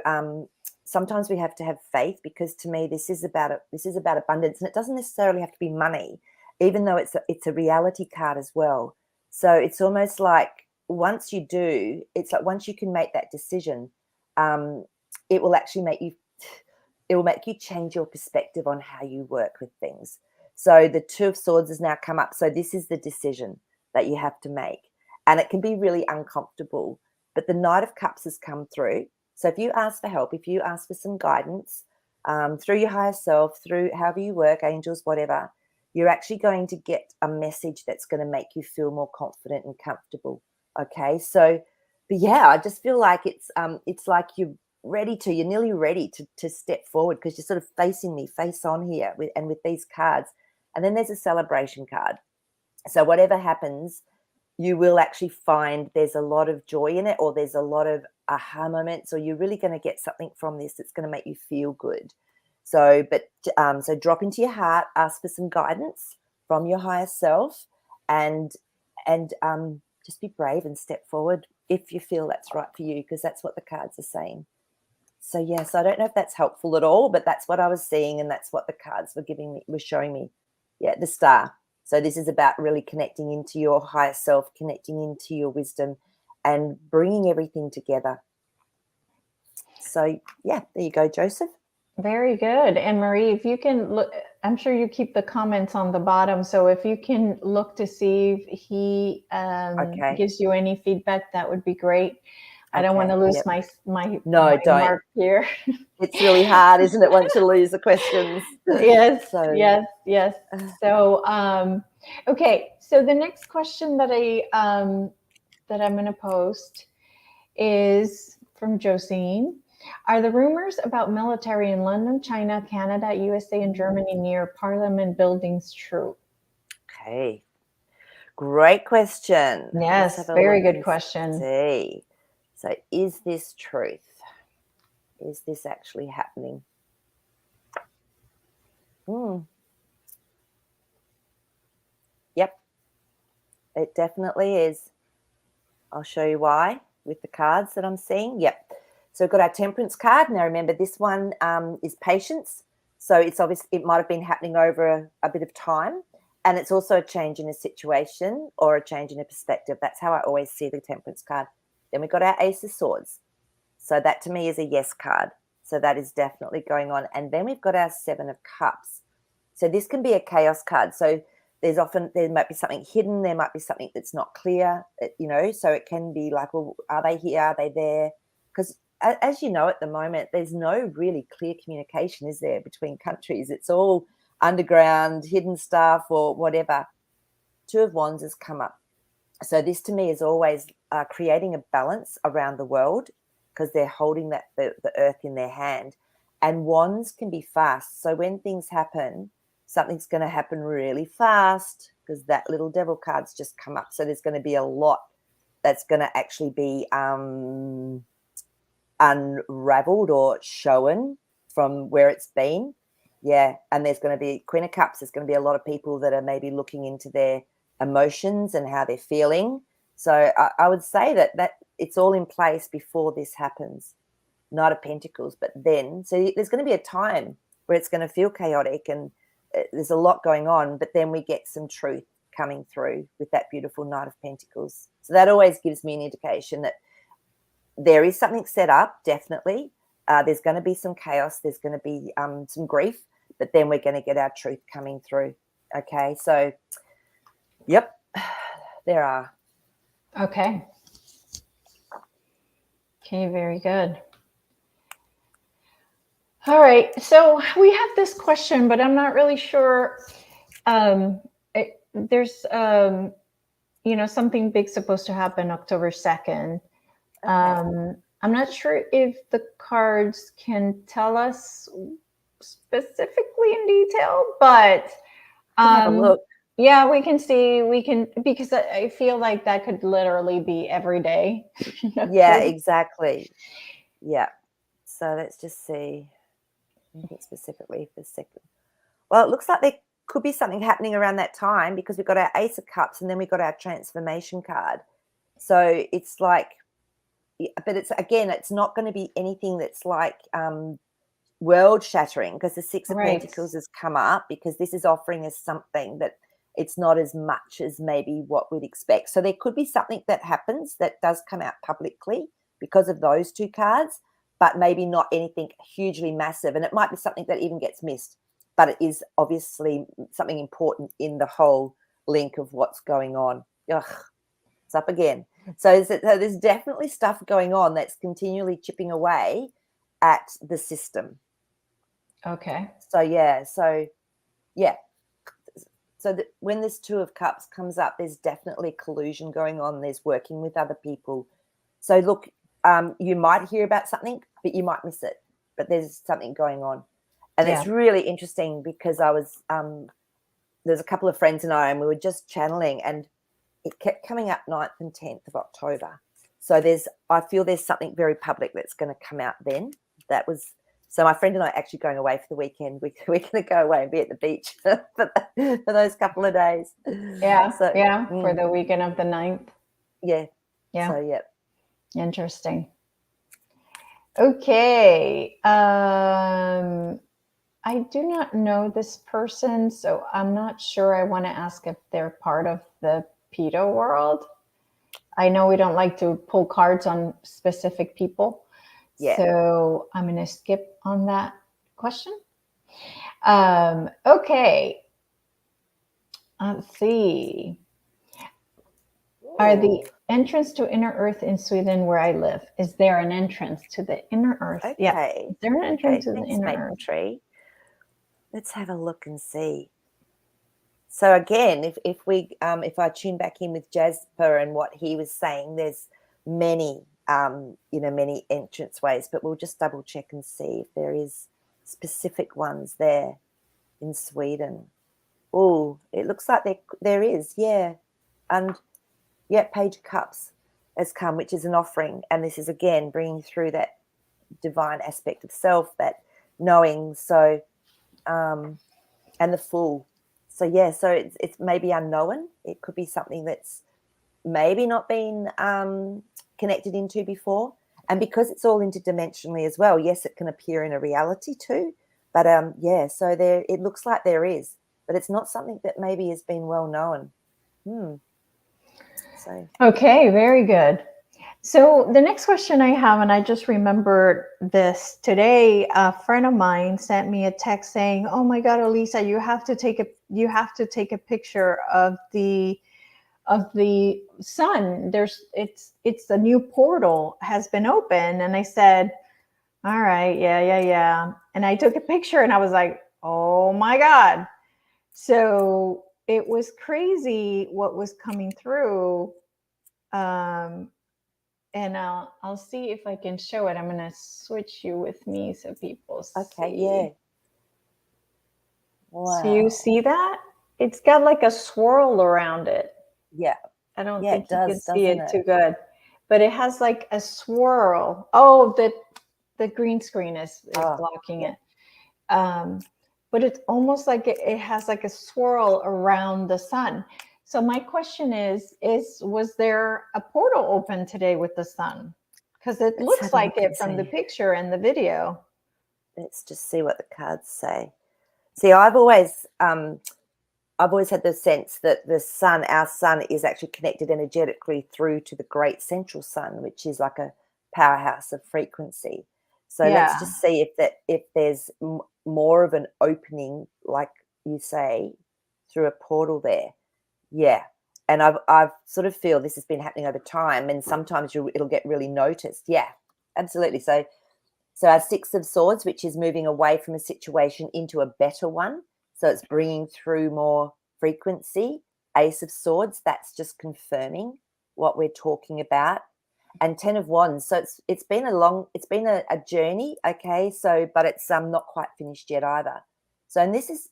sometimes we have to have faith because to me this is about abundance, and it doesn't necessarily have to be money, even though it's a reality card as well. So it's almost like once you do, it's like once you can make that decision, it will actually make you change your perspective on how you work with things. So the Two of Swords has now come up. So this is the decision that you have to make. And it can be really uncomfortable. But the Knight of Cups has come through. So if you ask for help, if you ask for some guidance through your higher self, through however you work, angels, whatever, you're actually going to get a message that's going to make you feel more confident and comfortable. Okay. So, but yeah, I just feel like it's like you're nearly ready to step forward because you're sort of facing me face on here with these cards. And then there's a celebration card. So whatever happens, you will actually find there's a lot of joy in it, or there's a lot of aha moments, or you're really going to get something from this that's going to make you feel good. So, so drop into your heart, ask for some guidance from your higher self, and just be brave and step forward if you feel that's right for you, because that's what the cards are saying. So yes, I don't know if that's helpful at all, but that's what I was seeing, and that's what the cards were showing me. Yeah, the Star. So this is about really connecting into your higher self, connecting into your wisdom, and bringing everything together. So yeah, there you go, Joseph. Very good. And Maree, if you can look, I'm sure you keep the comments on the bottom. So if you can look to see if he gives you any feedback, that would be great. I don't want to lose my mark here. It's really hard, isn't it, once you lose the questions? Yes, yes. So, okay. So the next question that I'm going to post is from Josine. Are the rumors about military in London, China, Canada, USA, and Germany near Parliament buildings true? Okay. Great question. Yes, very good question. See. So is this truth? Is this actually happening? Yep. It definitely is. I'll show you why with the cards that I'm seeing. Yep. So we've got our Temperance card. Now remember, this one is patience. So it's obvious it might have been happening over a bit of time. And it's also a change in a situation or a change in a perspective. That's how I always see the Temperance card. Then we've got our Ace of Swords. So that to me is a yes card. So that is definitely going on. And then we've got our Seven of Cups. So this can be a chaos card. So there might be something hidden. There might be something that's not clear, so it can be like, well, are they here? Are they there? Because as you know, at the moment, there's no really clear communication, is there, between countries? It's all underground, hidden stuff or whatever. Two of Wands has come up. So this to me is always creating a balance around the world. because they're holding the earth in their hand. And wands can be fast. So when things happen, something's going to happen really fast because that little devil card's just come up. So there's going to be a lot that's going to actually be unraveled or shown from where it's been. Yeah. And there's going to be Queen of Cups. There's going to be a lot of people that are maybe looking into their emotions and how they're feeling. So I would say that it's all in place before this happens. Knight of Pentacles, but then, so there's going to be a time where it's going to feel chaotic and there's a lot going on, but then we get some truth coming through with that beautiful Knight of Pentacles. So that always gives me an indication that there is something set up, definitely. There's going to be some chaos. There's going to be some grief, but then we're going to get our truth coming through. Okay, so, yep, there are. Okay. Okay, very good. All right, so we have this question, but I'm not really sure. There's, something big supposed to happen October 2nd. Okay. I'm not sure if the cards can tell us specifically in detail, but have a look. Yeah, we can see, because I feel like that could literally be every day. Yeah, exactly. Yeah. So let's just see. Specifically for second. Well, it looks like there could be something happening around that time because we've got our Ace of Cups and then we've got our transformation card. So it's like, but it's not going to be anything that's like world shattering because the Six of Pentacles has come up because this is offering us something that it's not as much as maybe what we'd expect. So there could be something that happens that does come out publicly because of those two cards, but maybe not anything hugely massive. And it might be something that even gets missed, but it is obviously something important in the whole link of what's going on. Ugh, it's up again. So there's definitely stuff going on that's continually chipping away at the system. Okay. So, yeah. So when this Two of Cups comes up, there's definitely collusion going on. There's working with other people. So look, you might hear about something, but you might miss it. But there's something going on. And it's really interesting because I was, there's a couple of friends and I, and we were just channeling and it kept coming up 9th and 10th of October. So I feel there's something very public that's going to come out then. So my friend and I are actually going away for the weekend. We're going to go away and be at the beach for those couple of days. Yeah, for the weekend of the 9th. Yeah. Yeah. So, yeah. Interesting. Okay. I do not know this person, so I'm not sure I want to ask if they're part of the pedo world. I know we don't like to pull cards on specific people. Yeah. So I'm going to skip on that question. Okay. Let's see. Ooh. Are the entrance to inner earth in Sweden where I live? Is there an entrance to the inner earth? Okay. Yeah. Is there an entrance to the inner earth? Tree. Let's have a look and see. So again, if I tune back in with Jasper and what he was saying, there's many many entrance ways, but we'll just double check and see if there is specific ones there in Sweden. Oh, it looks like there is, yeah. And yeah, Page of Cups has come, which is an offering. And this is, again, bringing through that divine aspect of self, that knowing. So, and the Fool. So, yeah, so it's maybe unknown. It could be something that's maybe not been connected into before. And because it's all interdimensionally as well, yes, it can appear in a reality too. But, so it looks like there is. But it's not something that maybe has been well known. So. Okay, very good. So the next question I have, and I just remembered this today, a friend of mine sent me a text saying, "Oh my God, Elisa, you have to take a picture of the sun. It's a new portal has been opened." And I said, "All right, yeah." And I took a picture and I was like, "Oh my God." So it was crazy what was coming through. and I'll see if I can show it. I'm going to switch you with me so people Okay, see. yeah. So you Wow. see that? It's got like a swirl around it. Yeah. I don't Yeah, think it you can does, see doesn't it it? too good, but it has like a swirl. Oh, the green screen is Oh, blocking yeah. it. But it's almost like it has like a swirl around the sun. So my question is was there a portal open today with the sun? Because it Let's looks have a like look it and from the see. picture and the video. Let's just see what the cards say. See, I've always had the sense that the sun, our sun, is actually connected energetically through to the great central sun, which is like a powerhouse of frequency. So let's Yeah. just see if there's more of an opening, like you say, through a portal there. Yeah. And I've sort of feel this has been happening over time, and sometimes it'll get really noticed. Yeah, absolutely. So our Six of Swords, which is moving away from a situation into a better one. So it's bringing through more frequency. Ace of Swords, that's just confirming what we're talking about. And Ten of Wands. So it's been a journey, okay? So, but it's not quite finished yet either. So, and this is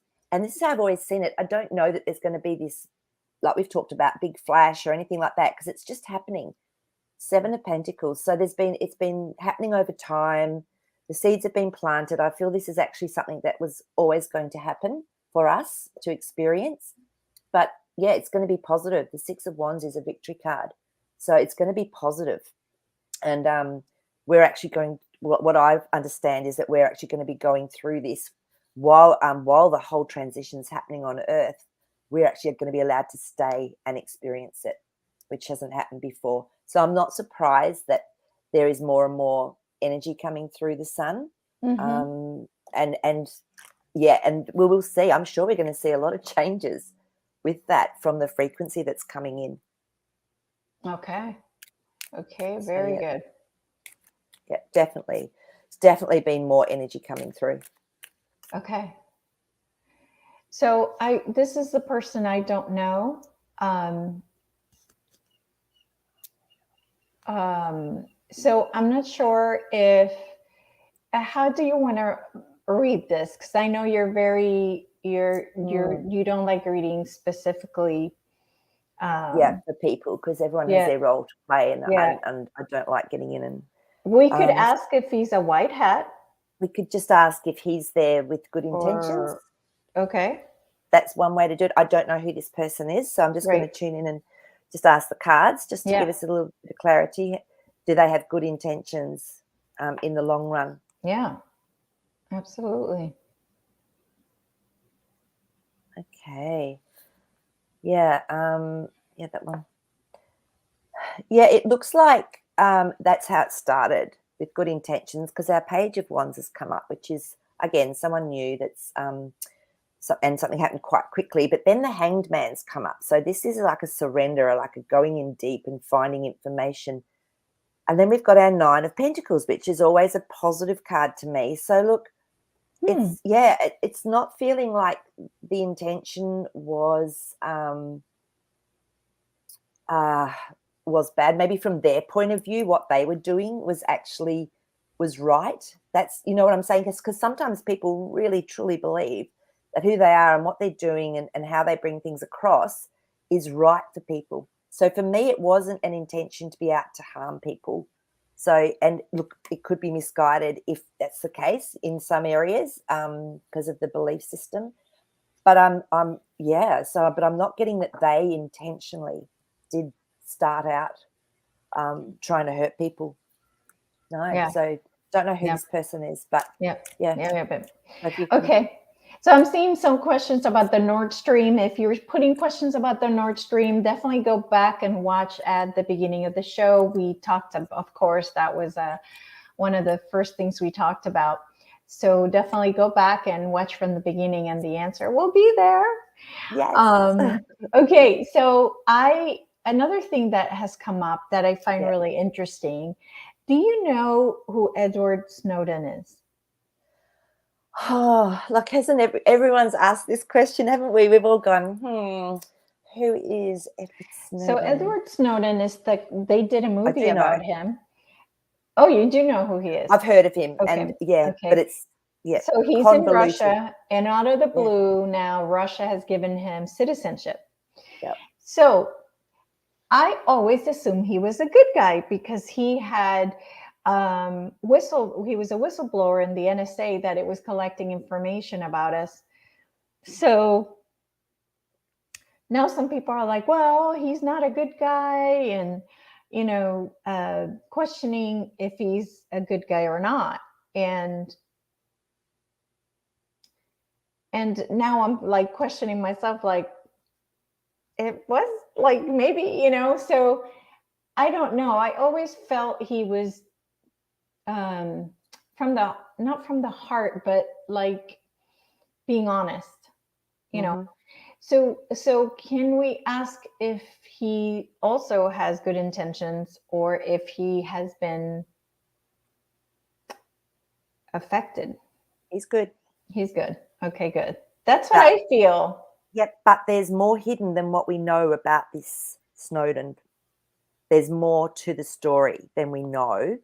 how I've always seen it. I don't know that there's going to be this, like we've talked about, big flash or anything like that, because it's just happening. Seven of Pentacles. So it's been happening over time. The seeds have been planted. I feel this is actually something that was always going to happen for us to experience. But yeah, it's going to be positive. The Six of Wands is a victory card. So it's going to be positive. And we're actually going, what I understand is that we're actually going to be going through this while the whole transition is happening on Earth. We're actually going to be allowed to stay and experience it, which hasn't happened before. So I'm not surprised that there is more and more energy coming through the sun. Mm-hmm. And yeah, and we will see. I'm sure we're going to see a lot of changes with that from the frequency that's coming in. Okay. Okay. So, Very good. Yeah, definitely. It's definitely been more energy coming through. Okay. So this is the person I don't know. So I'm not sure if how do you want to read this? Because I know you don't like reading specifically. Yeah, for people, because everyone has Yeah, their role to play, and yeah. I don't like getting in and We could ask if he's a white hat we could just ask if he's there with good intentions. or okay. That's one way to do it. I don't know who this person is, so I'm just going Right. to tune in and just ask the cards just to Yeah. give us a little bit of clarity. Do they have good intentions in the long run? Yeah. Absolutely. Okay. Yeah. Yeah, that one. Yeah, it looks like that's how it started, with good intentions, because our Page of Wands has come up, which is, again, someone new that's and something happened quite quickly. But then the Hanged Man's come up. So this is like a surrender, like a going in deep and finding information. And then we've got our Nine of Pentacles, which is always a positive card to me. So look, it's not feeling like the intention was bad. Maybe from their point of view, what they were doing was right. That's, you know what I'm saying? Because sometimes people really truly believe that who they are and what they're doing and how they bring things across is right for people. So for me, it wasn't an intention to be out to harm people. So, and look, it could be misguided if that's the case in some areas because of the belief system. But but I'm not getting that they intentionally did start out trying to hurt people. No. Yeah. So don't know who Yeah. this person is, but Yeah. yeah. Yeah. Yeah. If you can, Okay. So I'm seeing some questions about the Nord Stream. If you're putting questions about the Nord Stream, definitely go back and watch at the beginning of the show. We talked, of course, that was one of the first things we talked about. So definitely go back and watch from the beginning, and the answer will be there. yes. Okay. So another thing that has come up that I find Yeah. really interesting. Do you know who Edward Snowden is? Oh, like, hasn't everyone's asked this question, haven't we? We've all gone, Who is Edward So Snowden? Edward Snowden is they did a movie do know. about him. Oh, you do know who he is. I've heard of him, Okay. and yeah, Okay. but it's So he's in Russia, and out of the blue now, Russia has given him citizenship. Yep. So I always assumed he was a good guy because he had he was a whistleblower in the NSA that it was collecting information about us. So now some people are like, well, he's not a good guy, and questioning if he's a good guy or not. And now I'm like questioning myself, like it was like maybe, so I don't know. I always felt he was not from the heart, but like being honest, Mm-hmm. So can we ask if he also has good intentions or if he has been affected? He's good. He's good. Okay, good. That's what I feel. Yep, but there's more hidden than what we know about this Snowden. There's more to the story than we know.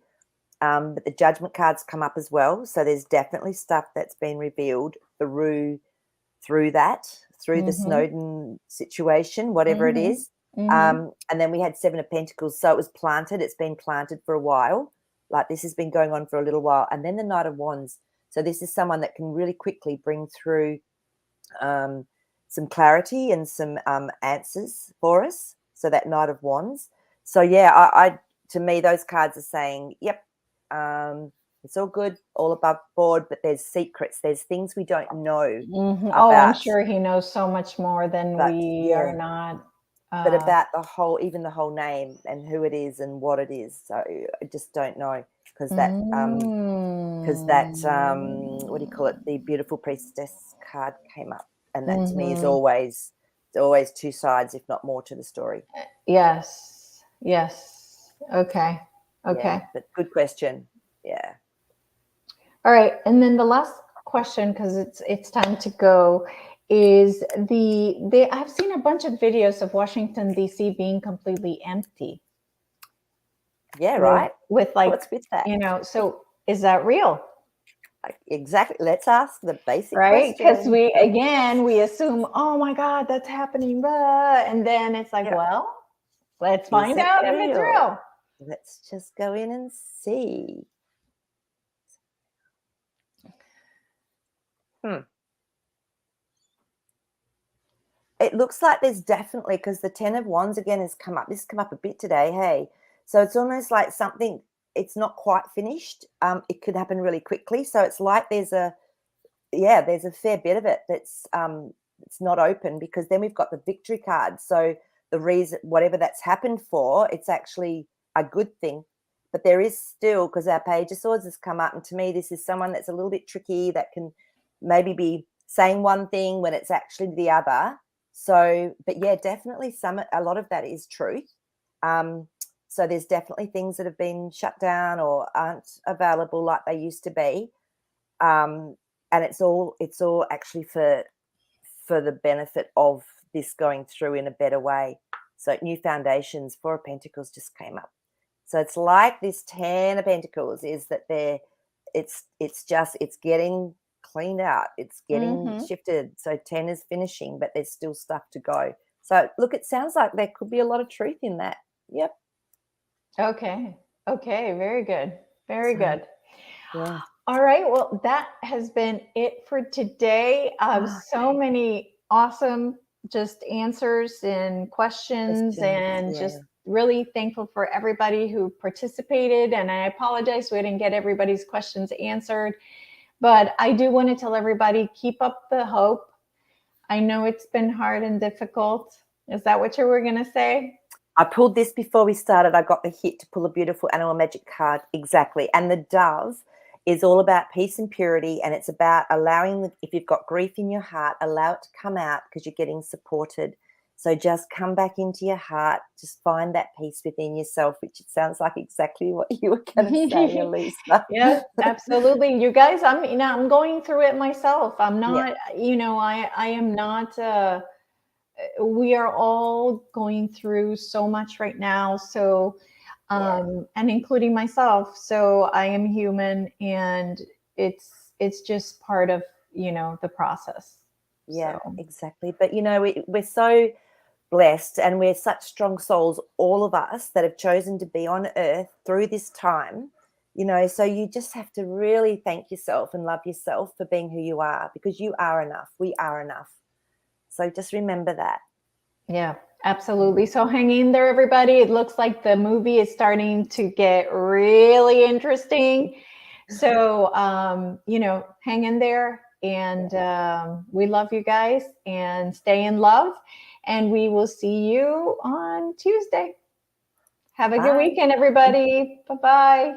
But the judgment cards come up as well. So there's definitely stuff that's been revealed through the Snowden situation, whatever it is. And then we had Seven of Pentacles. So it was planted. It's been planted for a while. Like this has been going on for a little while. And then the Knight of Wands. So this is someone that can really quickly bring through some clarity and some answers for us. So that Knight of Wands. So yeah, I to me, those cards are saying, yep, it's all good, all above board, but there's secrets. There's things we don't know about. Oh, I'm sure he knows so much more than we are not. But about the whole name and who it is and what it is. So I just don't know because that what do you call it? The Beautiful Priestess card came up, and that to me is always two sides, if not more, to the story. Yes. Okay. Yeah, but good question. Yeah. All right, and then the last question, because it's time to go, is I've seen a bunch of videos of Washington DC being completely empty. Yeah, right. With like, what's with that? So is that real? Exactly. Let's ask the basic right? Because question. we assume, oh my God, that's happening, blah. And then it's like, well, let's find out if it's real. Let's just go in and see. It looks like there's definitely, because the Ten of Wands again has come up. This has come up a bit today, hey. So it's almost like something, it's not quite finished. It could happen really quickly. So it's like there's a fair bit of it that's it's not open, because then we've got the Victory card. So the reason, whatever that's happened for, it's actually a good thing. But there is still, because our Page of Swords has come up, and to me, this is someone that's a little bit tricky, that can maybe be saying one thing when it's actually the other. So, but yeah, definitely a lot of that is truth. So there's definitely things that have been shut down or aren't available like they used to be. And it's all actually for the benefit of this going through in a better way. So new foundations. Four of Pentacles just came up. So it's like this Ten of Pentacles is that it's getting cleaned out. It's getting shifted. So 10 is finishing, but there's still stuff to go. So look, it sounds like there could be a lot of truth in that. Yep. Okay. Very good. Very good. Yeah. All right. Well, that has been it for today. So many awesome just answers and questions and just really thankful for everybody who participated. And I apologize, we didn't get everybody's questions answered, but I do want to tell everybody, keep up the hope. I know it's been hard and difficult. Is that what you were going to say? I pulled this before we started. I got the hit to pull a beautiful animal magic card. Exactly. And the Dove is all about peace and purity. And it's about allowing, if you've got grief in your heart, allow it to come out because you're getting supported. So just come back into your heart. Just find that peace within yourself, which it sounds like exactly what you were going to say, Elisa. Yes, absolutely. You guys, I'm going through it myself. I'm not, I am not we are all going through so much right now. So, and including myself. So I am human, and it's just part of, the process. Yeah, So, exactly. But we're so blessed, and we're such strong souls, all of us that have chosen to be on earth through this time. So you just have to really thank yourself and love yourself for being who you are, because you are enough. We are enough. So just remember that. yeah, absolutely. So hang in there, everybody. It looks like the movie is starting to get really interesting. So, hang in there, and we love you guys, and stay in love. And we will see you on Tuesday. Have a good Bye. weekend, everybody. Bye-bye.